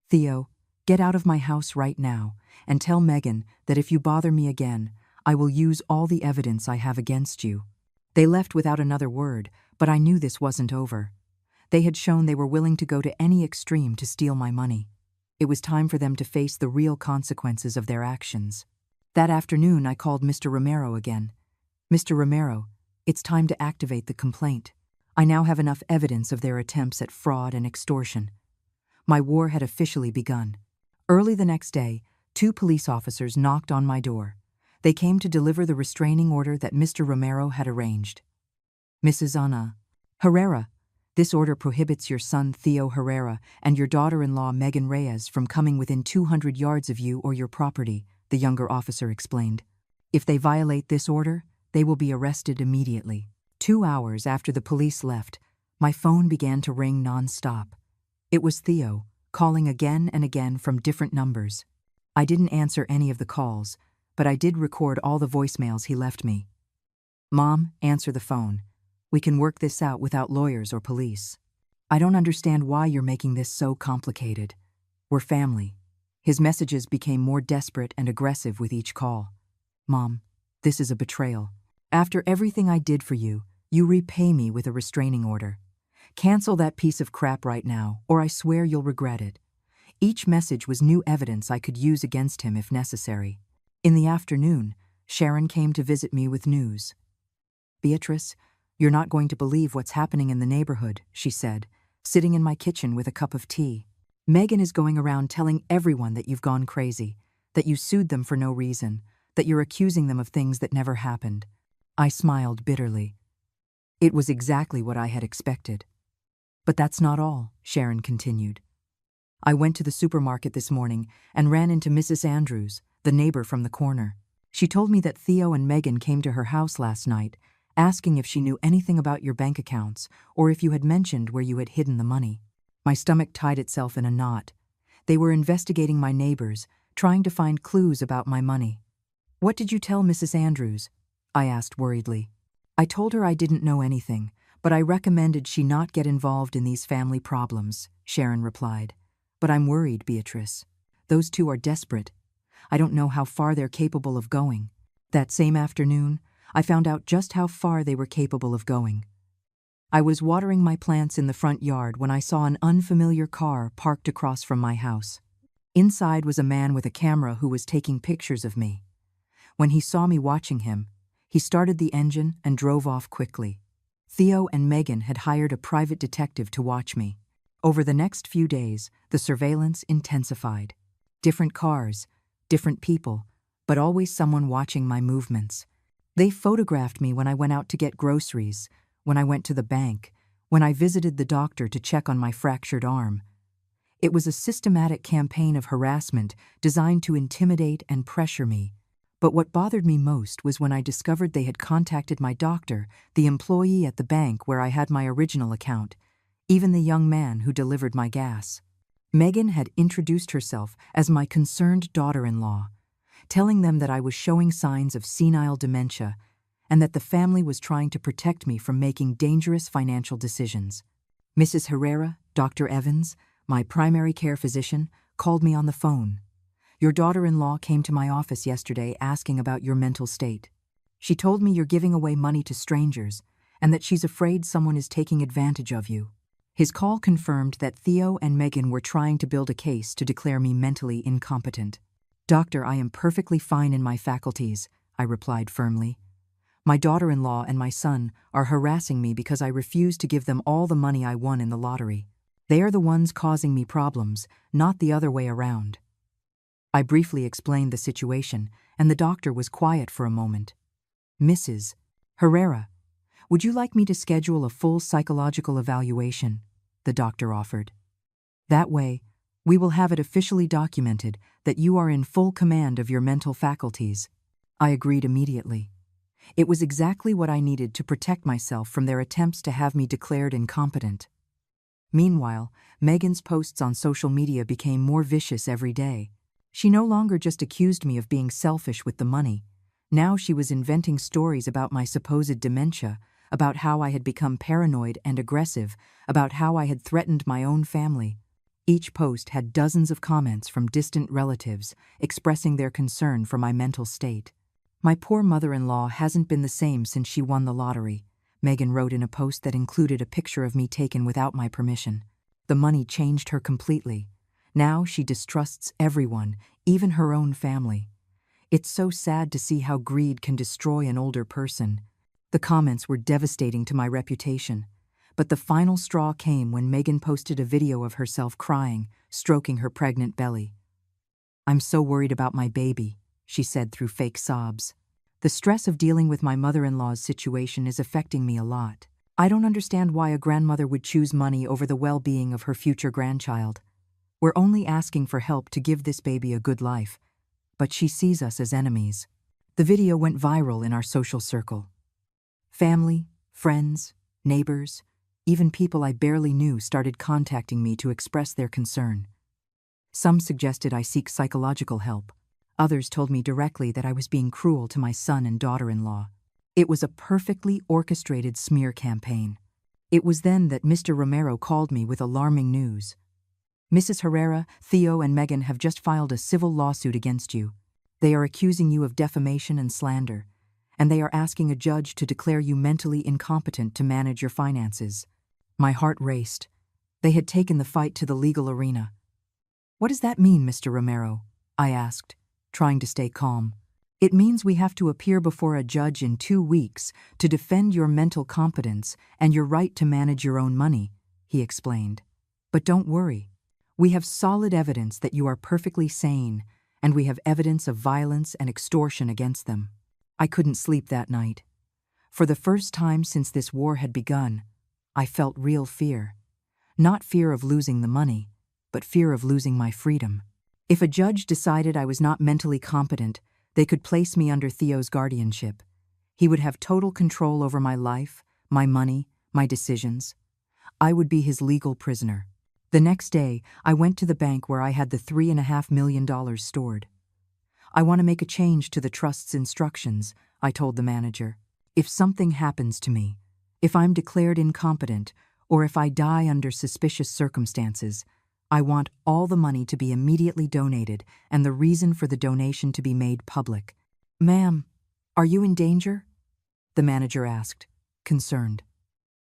A: "Theo, get out of my house right now and tell Megan that if you bother me again, I will use all the evidence I have against you." They left without another word, but I knew this wasn't over. They had shown they were willing to go to any extreme to steal my money. It was time for them to face the real consequences of their actions. That afternoon, I called Mr. Romero again. "Mr. Romero, it's time to activate the complaint. I now have enough evidence of their attempts at fraud and extortion." My war had officially begun. Early the next day, 2 police officers knocked on my door. They came to deliver the restraining order that Mr. Romero had arranged. Mrs. Ana Herrera, this order prohibits your son Theo Herrera and your daughter-in-law Megan Reyes from coming within 200 yards of you or your property, the younger officer explained. If they violate this order, they will be arrested immediately. 2 hours after the police left, my phone began to ring non-stop. It was Theo, calling again and again from different numbers. I didn't answer any of the calls, but I did record all the voicemails he left me. Mom, answer the phone. We can work this out without lawyers or police. I don't understand why you're making this so complicated. We're family. His messages became more desperate and aggressive with each call. Mom, this is a betrayal. After everything I did for you, you repay me with a restraining order. Cancel that piece of crap right now, or I swear you'll regret it. Each message was new evidence I could use against him if necessary. In the afternoon, Sharon came to visit me with news. Beatrice, you're not going to believe what's happening in the neighborhood, she said, sitting in my kitchen with a cup of tea. Megan is going around telling everyone that you've gone crazy, that you sued them for no reason, that you're accusing them of things that never happened. I smiled bitterly. It was exactly what I had expected. But that's not all, Sharon continued. I went to the supermarket this morning and ran into Mrs. Andrews, the neighbor from the corner. She told me that Theo and Megan came to her house last night, asking if she knew anything about your bank accounts or if you had mentioned where you had hidden the money. My stomach tied itself in a knot. They were investigating my neighbors, trying to find clues about my money. What did you tell Mrs. Andrews? I asked worriedly. I told her I didn't know anything, but I recommended she not get involved in these family problems, Sharon replied. But I'm worried, Beatrice. Those two are desperate. I don't know how far they're capable of going. That same afternoon, I found out just how far they were capable of going. I was watering my plants in the front yard when I saw an unfamiliar car parked across from my house. Inside was a man with a camera who was taking pictures of me. When he saw me watching him, he started the engine and drove off quickly. Theo and Megan had hired a private detective to watch me. Over the next few days, the surveillance intensified. Different cars, different people, but always someone watching my movements. They photographed me when I went out to get groceries, when I went to the bank, when I visited the doctor to check on my fractured arm. It was a systematic campaign of harassment designed to intimidate and pressure me. But what bothered me most was when I discovered they had contacted my doctor, the employee at the bank where I had my original account, even the young man who delivered my gas. Megan had introduced herself as my concerned daughter-in-law, telling them that I was showing signs of senile dementia and that the family was trying to protect me from making dangerous financial decisions. Mrs. Herrera, Dr. Evans, my primary care physician, called me on the phone. Your daughter-in-law came to my office yesterday asking about your mental state. She told me you're giving away money to strangers and that she's afraid someone is taking advantage of you. His call confirmed that Theo and Megan were trying to build a case to declare me mentally incompetent. Doctor, I am perfectly fine in my faculties, I replied firmly. My daughter-in-law and my son are harassing me because I refuse to give them all the money I won in the lottery. They are the ones causing me problems, not the other way around. I briefly explained the situation, and the doctor was quiet for a moment. Mrs. Herrera, would you like me to schedule a full psychological evaluation? The doctor offered. That way, we will have it officially documented that you are in full command of your mental faculties. I agreed immediately. It was exactly what I needed to protect myself from their attempts to have me declared incompetent. Meanwhile, Megan's posts on social media became more vicious every day. She no longer just accused me of being selfish with the money. Now she was inventing stories about my supposed dementia, about how I had become paranoid and aggressive, about how I had threatened my own family. Each post had dozens of comments from distant relatives expressing their concern for my mental state. My poor mother-in-law hasn't been the same since she won the lottery, Megan wrote in a post that included a picture of me taken without my permission. The money changed her completely. Now she distrusts everyone, even her own family. It's so sad to see how greed can destroy an older person. The comments were devastating to my reputation. But the final straw came when Megan posted a video of herself crying, stroking her pregnant belly. I'm so worried about my baby, she said through fake sobs. "The stress of dealing with my mother-in-law's situation is affecting me a lot. I don't understand why a grandmother would choose money over the well-being of her future grandchild. We're only asking for help to give this baby a good life, but she sees us as enemies." The video went viral in our social circle. Family, friends, neighbors, even people I barely knew started contacting me to express their concern. Some suggested I seek psychological help. Others told me directly that I was being cruel to my son and daughter-in-law. It was a perfectly orchestrated smear campaign. It was then that Mr. Romero called me with alarming news. "Mrs. Herrera, Theo, and Megan have just filed a civil lawsuit against you. They are accusing you of defamation and slander, and they are asking a judge to declare you mentally incompetent to manage your finances." My heart raced. They had taken the fight to the legal arena. "What does that mean, Mr. Romero?" I asked, trying to stay calm. "It means we have to appear before a judge in 2 weeks to defend your mental competence and your right to manage your own money," he explained. "But don't worry. We have solid evidence that you are perfectly sane, and we have evidence of violence and extortion against them." I couldn't sleep that night. For the first time since this war had begun, I felt real fear. Not fear of losing the money, but fear of losing my freedom. If a judge decided I was not mentally competent, they could place me under Theo's guardianship. He would have total control over my life, my money, my decisions. I would be his legal prisoner. The next day, I went to the bank where I had the $3.5 million stored. "I want to make a change to the trust's instructions," I told the manager. "If something happens to me, if I'm declared incompetent, or if I die under suspicious circumstances, I want all the money to be immediately donated and the reason for the donation to be made public." "Ma'am, are you in danger?" the manager asked, concerned.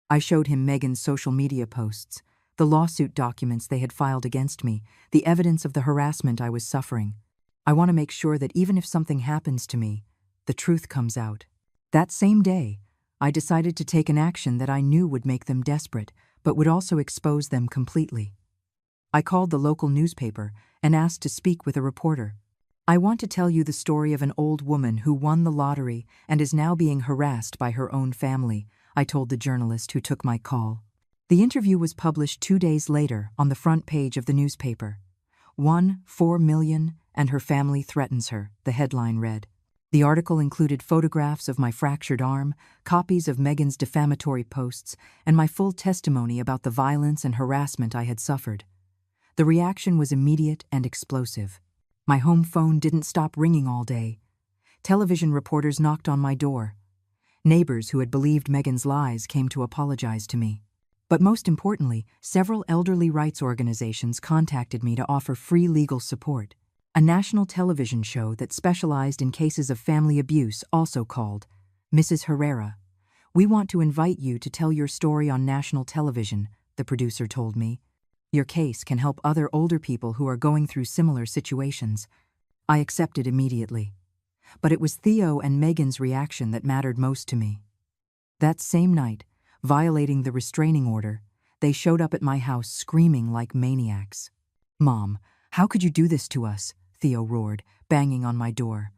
A: I showed him Megan's social media posts, the lawsuit documents they had filed against me, the evidence of the harassment I was suffering. "I want to make sure that even if something happens to me, the truth comes out." That same day, I decided to take an action that I knew would make them desperate, but would also expose them completely. I called the local newspaper and asked to speak with a reporter. "I want to tell you the story of an old woman who won the lottery and is now being harassed by her own family," I told the journalist who took my call. The interview was published 2 days later on the front page of the newspaper. "Won $4 million and her family threatens her," the headline read. The article included photographs of my fractured arm, copies of Megan's defamatory posts, and my full testimony about the violence and harassment I had suffered. The reaction was immediate and explosive. My home phone didn't stop ringing all day. Television reporters knocked on my door. Neighbors who had believed Megan's lies came to apologize to me. But most importantly, several elderly rights organizations contacted me to offer free legal support. A national television show that specialized in cases of family abuse also called. "Mrs. Herrera, we want to invite you to tell your story on national television," the producer told me. "Your case can help other older people who are going through similar situations." I accepted immediately. But it was Theo and Megan's reaction that mattered most to me. That same night, violating the restraining order, they showed up at my house screaming like maniacs. "Mom, how could you do this to us?" Theo roared, banging on my door.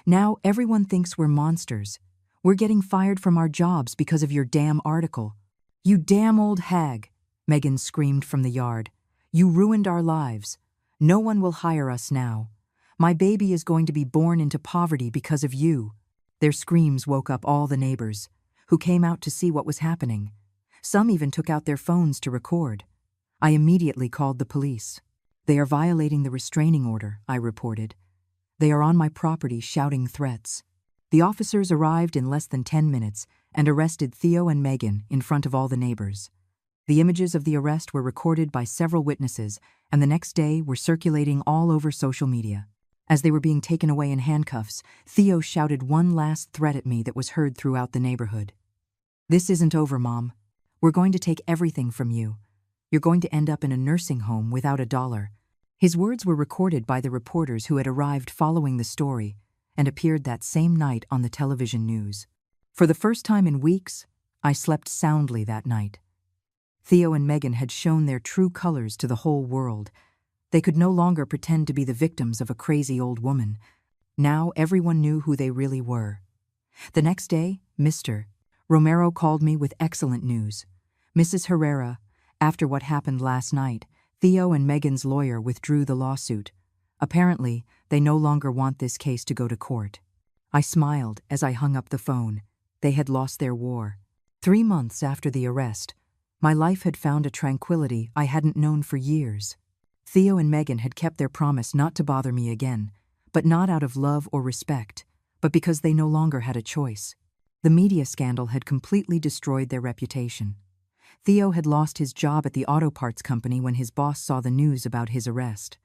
A: "Now everyone thinks we're monsters. We're getting fired from our jobs because of your damn article." "You damn old hag," Megan screamed from the yard. "You ruined our lives. No one will hire us now. My baby is going to be born into poverty because of you." Their screams woke up all the neighbors, who came out to see what was happening. Some even took out their phones to record. I immediately called the police. "They are violating the restraining order," I reported. "They are on my property shouting threats." The officers arrived in less than 10 minutes and arrested Theo and Megan in front of all the neighbors. The images of the arrest were recorded by several witnesses and the next day were circulating all over social media. As they were being taken away in handcuffs, Theo shouted one last threat at me that was heard throughout the neighborhood. "This isn't over, Mom. We're going to take everything from you. You're going to end up in a nursing home without $1. His words were recorded by the reporters who had arrived following the story and appeared that same night on the television news. For the first time in weeks, I slept soundly that night. Theo and Megan had shown their true colors to the whole world. They could no longer pretend to be the victims of a crazy old woman. Now everyone knew who they really were. The next day, Mr. Romero called me with excellent news. Mrs. Herrera, after what happened last night, Theo and Megan's lawyer withdrew the lawsuit. Apparently, they no longer want this case to go to court. I smiled as I hung up the phone. They had lost their war. 3 months after the arrest, my life had found a tranquility I hadn't known for years. Theo and Megan had kept their promise not to bother me again, but not out of love or respect, but because they no longer had a choice. The media scandal had completely destroyed their reputation. Theo had lost his job at the auto parts company when his boss saw the news about his arrest.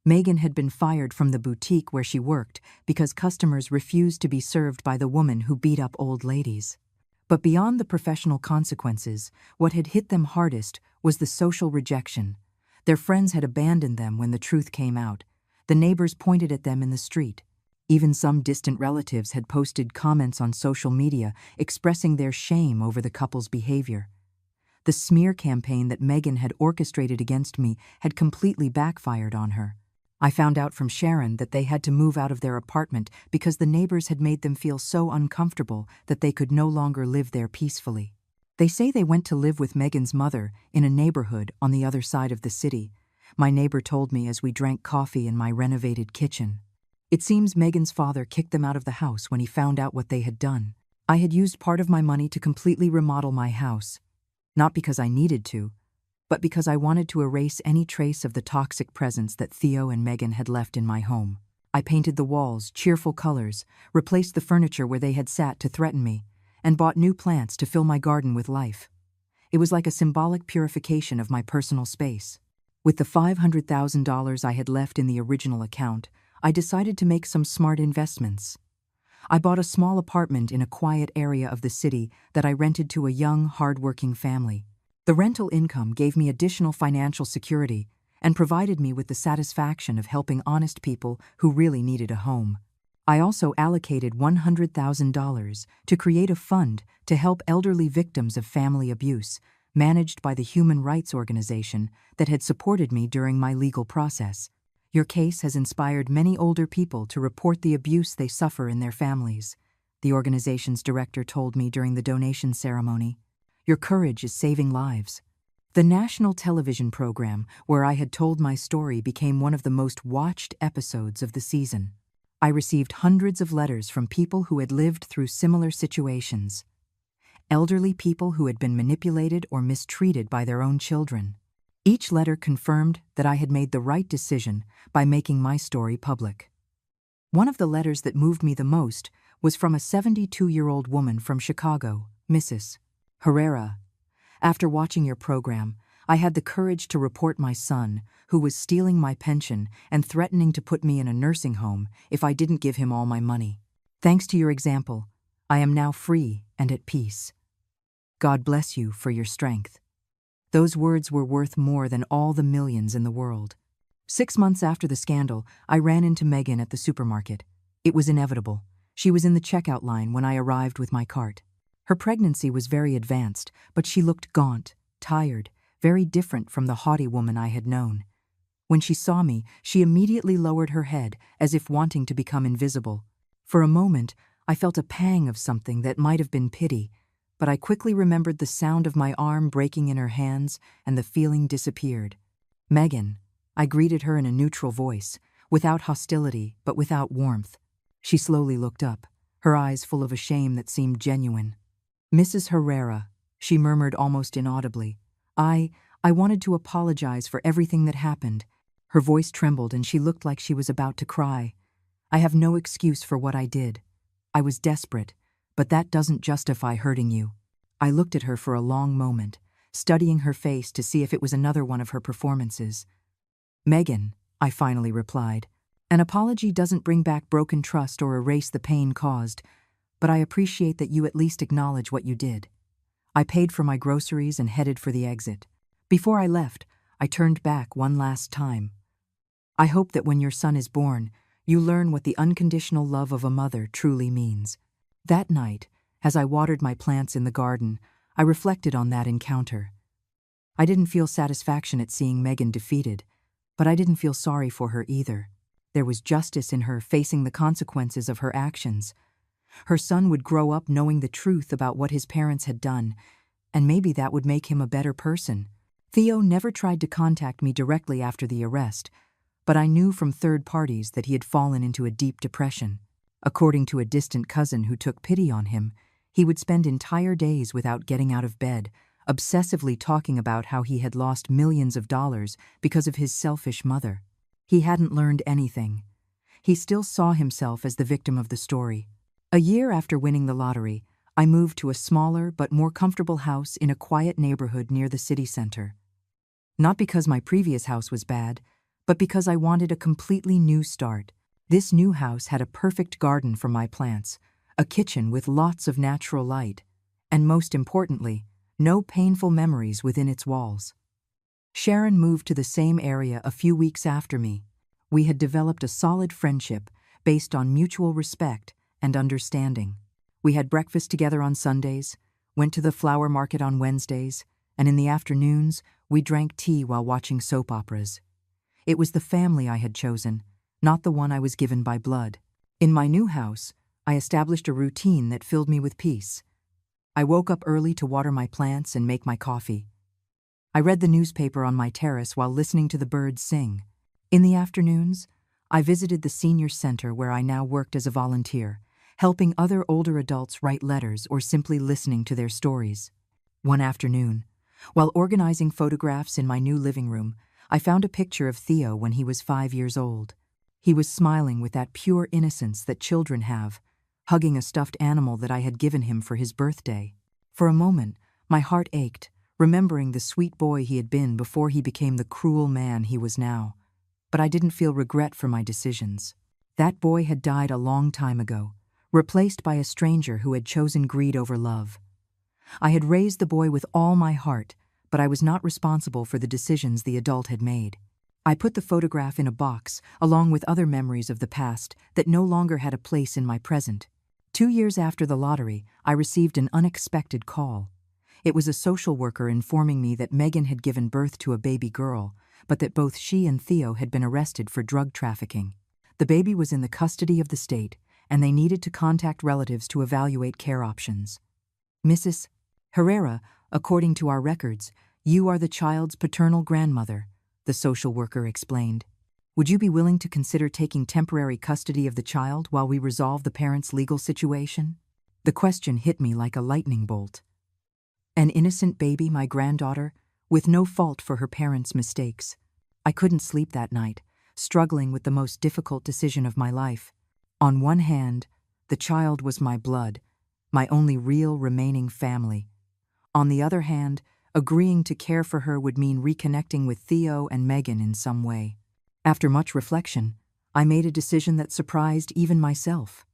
A: Megan had been fired from the boutique where she worked because customers refused to be served by the woman who beat up old ladies. But beyond the professional consequences, what had hit them hardest was the social rejection. Their friends had abandoned them when the truth came out. The neighbors pointed at them in the street. Even some distant relatives had posted comments on social media expressing their shame over the couple's behavior. The smear campaign that Megan had orchestrated against me had completely backfired on her. I found out from Sharon that they had to move out of their apartment because the neighbors had made them feel so uncomfortable that they could no longer live there peacefully. They say they went to live with Megan's mother in a neighborhood on the other side of the city. My neighbor told me as we drank coffee in my renovated kitchen. It seems Megan's father kicked them out of the house when he found out what they had done. I had used part of my money to completely remodel my house, not because I needed to, but because I wanted to erase any trace of the toxic presence that Theo and Megan had left in my home. I painted the walls cheerful colors, replaced the furniture where they had sat to threaten me, and bought new plants to fill my garden with life. It was like a symbolic purification of my personal space. With the $500,000 I had left in the original account, I decided to make some smart investments. I bought a small apartment in a quiet area of the city that I rented to a young, hard-working family. The rental income gave me additional financial security and provided me with the satisfaction of helping honest people who really needed a home. I also allocated $100,000 to create a fund to help elderly victims of family abuse, managed by the human rights organization that had supported me during my legal process. Your case has inspired many older people to report the abuse they suffer in their families, the organization's director told me during the donation ceremony. Your courage is saving lives. The national television program where I had told my story became one of the most watched episodes of the season. I received hundreds of letters from people who had lived through similar situations. Elderly people who had been manipulated or mistreated by their own children. Each letter confirmed that I had made the right decision by making my story public. One of the letters that moved me the most was from a 72-year-old woman from Chicago, Mrs. Herrera. After watching your program, I had the courage to report my son, who was stealing my pension and threatening to put me in a nursing home if I didn't give him all my money. Thanks to your example, I am now free and at peace. God bless you for your strength. Those words were worth more than all the millions in the world. 6 months after the scandal, I ran into Megan at the supermarket. It was inevitable. She was in the checkout line when I arrived with my cart. Her pregnancy was very advanced, but she looked gaunt, tired, very different from the haughty woman I had known. When she saw me, she immediately lowered her head, as if wanting to become invisible. For a moment, I felt a pang of something that might have been pity, but I quickly remembered the sound of my arm breaking in her hands, and the feeling disappeared. Megan, I greeted her in a neutral voice, without hostility, but without warmth. She slowly looked up, her eyes full of a shame that seemed genuine. Mrs. Herrera, she murmured almost inaudibly. I wanted to apologize for everything that happened. Her voice trembled and she looked like she was about to cry. I have no excuse for what I did. I was desperate, but that doesn't justify hurting you. I looked at her for a long moment, studying her face to see if it was another one of her performances. Megan, I finally replied, an apology doesn't bring back broken trust or erase the pain caused, but I appreciate that you at least acknowledge what you did. I paid for my groceries and headed for the exit. Before I left, I turned back one last time. I hope that when your son is born, you learn what the unconditional love of a mother truly means. That night, as I watered my plants in the garden, I reflected on that encounter. I didn't feel satisfaction at seeing Megan defeated, but I didn't feel sorry for her either. There was justice in her facing the consequences of her actions. Her son would grow up knowing the truth about what his parents had done, and maybe that would make him a better person. Theo never tried to contact me directly after the arrest, but I knew from third parties that he had fallen into a deep depression. According to a distant cousin who took pity on him, he would spend entire days without getting out of bed, obsessively talking about how he had lost millions of dollars because of his selfish mother. He hadn't learned anything. He still saw himself as the victim of the story. A year after winning the lottery, I moved to a smaller but more comfortable house in a quiet neighborhood near the city center. Not because my previous house was bad, but because I wanted a completely new start. This new house had a perfect garden for my plants, a kitchen with lots of natural light, and most importantly, no painful memories within its walls. Sharon moved to the same area a few weeks after me. We had developed a solid friendship based on mutual respect and understanding. We had breakfast together on Sundays, went to the flower market on Wednesdays, and in the afternoons, we drank tea while watching soap operas. It was the family I had chosen, not the one I was given by blood. In my new house, I established a routine that filled me with peace. I woke up early to water my plants and make my coffee. I read the newspaper on my terrace while listening to the birds sing. In the afternoons, I visited the senior center where I now worked as a volunteer, helping other older adults write letters or simply listening to their stories. One afternoon, while organizing photographs in my new living room, I found a picture of Theo when he was 5 years old. He was smiling with that pure innocence that children have, hugging a stuffed animal that I had given him for his birthday. For a moment, my heart ached, remembering the sweet boy he had been before he became the cruel man he was now. But I didn't feel regret for my decisions. That boy had died a long time ago, replaced by a stranger who had chosen greed over love. I had raised the boy with all my heart, but I was not responsible for the decisions the adult had made. I put the photograph in a box, along with other memories of the past that no longer had a place in my present. 2 years after the lottery, I received an unexpected call. It was a social worker informing me that Megan had given birth to a baby girl, but that both she and Theo had been arrested for drug trafficking. The baby was in the custody of the state, and they needed to contact relatives to evaluate care options. Mrs. Herrera, according to our records, you are the child's paternal grandmother, the social worker explained. Would you be willing to consider taking temporary custody of the child while we resolve the parents' legal situation? The question hit me like a lightning bolt. An innocent baby, my granddaughter, with no fault for her parents' mistakes. I couldn't sleep that night, struggling with the most difficult decision of my life. On one hand, the child was my blood, my only real remaining family. On the other hand, agreeing to care for her would mean reconnecting with Theo and Megan in some way. After much reflection, I made a decision that surprised even myself.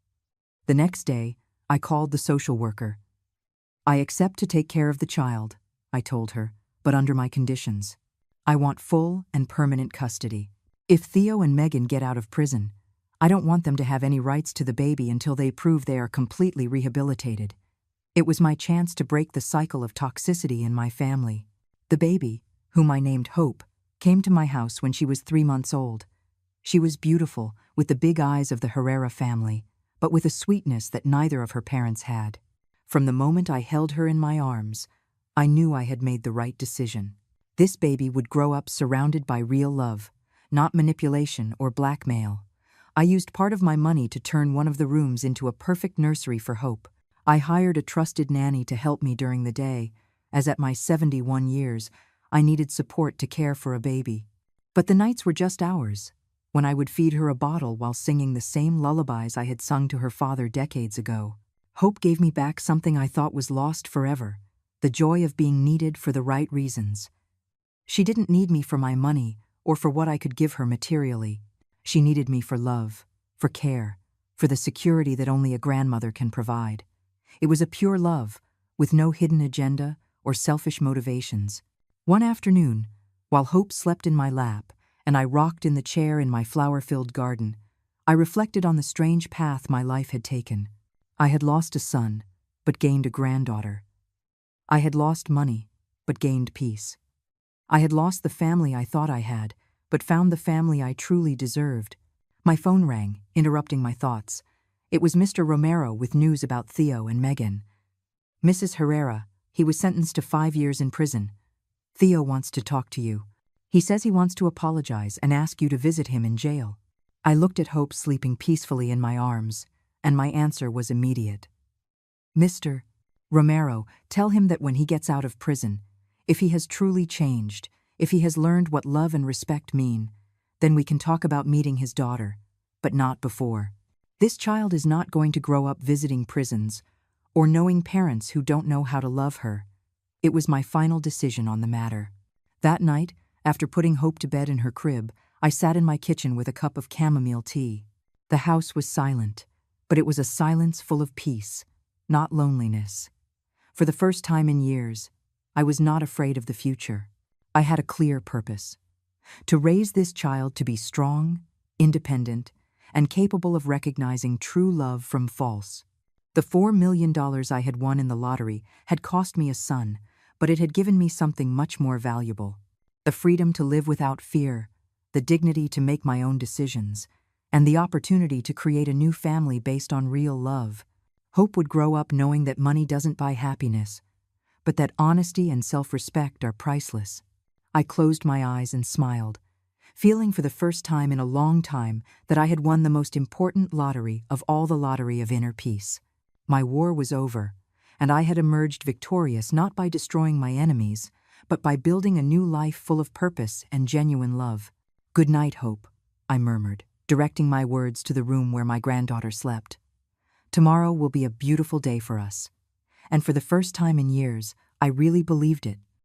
A: The next day, I called the social worker. I accept to take care of the child, I told her, but under my conditions. I want full and permanent custody. If Theo and Megan get out of prison, I don't want them to have any rights to the baby until they prove they are completely rehabilitated. It was my chance to break the cycle of toxicity in my family. The baby, whom I named Hope, came to my house when she was 3 months old. She was beautiful, with the big eyes of the Herrera family, but with a sweetness that neither of her parents had. From the moment I held her in my arms, I knew I had made the right decision. This baby would grow up surrounded by real love, not manipulation or blackmail. I used part of my money to turn one of the rooms into a perfect nursery for Hope. I hired a trusted nanny to help me during the day, as at my 71 years, I needed support to care for a baby. But the nights were just ours, when I would feed her a bottle while singing the same lullabies I had sung to her father decades ago. Hope gave me back something I thought was lost forever, the joy of being needed for the right reasons. She didn't need me for my money or for what I could give her materially. She needed me for love, for care, for the security that only a grandmother can provide. It was a pure love, with no hidden agenda or selfish motivations. One afternoon, while Hope slept in my lap and I rocked in the chair in my flower-filled garden, I reflected on the strange path my life had taken. I had lost a son, but gained a granddaughter. I had lost money, but gained peace. I had lost the family I thought I had, but found the family I truly deserved. My phone rang, interrupting my thoughts. It was Mr. Romero with news about Theo and Megan. Mrs. Herrera, he was sentenced to 5 years in prison. Theo wants to talk to you. He says he wants to apologize and ask you to visit him in jail. I looked at Hope sleeping peacefully in my arms, and my answer was immediate. Mr. Romero, tell him that when he gets out of prison, if he has truly changed, if he has learned what love and respect mean, then we can talk about meeting his daughter, but not before. This child is not going to grow up visiting prisons or knowing parents who don't know how to love her. It was my final decision on the matter. That night, after putting Hope to bed in her crib, I sat in my kitchen with a cup of chamomile tea. The house was silent, but it was a silence full of peace, not loneliness. For the first time in years, I was not afraid of the future. I had a clear purpose: to raise this child to be strong, independent, and capable of recognizing true love from false. The $4 million I had won in the lottery had cost me a son, but it had given me something much more valuable: the freedom to live without fear, the dignity to make my own decisions, and the opportunity to create a new family based on real love. Hope would grow up knowing that money doesn't buy happiness, but that honesty and self-respect are priceless. I closed my eyes and smiled, feeling for the first time in a long time that I had won the most important lottery of all, the lottery of inner peace. My war was over, and I had emerged victorious not by destroying my enemies, but by building a new life full of purpose and genuine love. "Good night, Hope," I murmured, directing my words to the room where my granddaughter slept. "Tomorrow will be a beautiful day for us." And for the first time in years, I really believed it.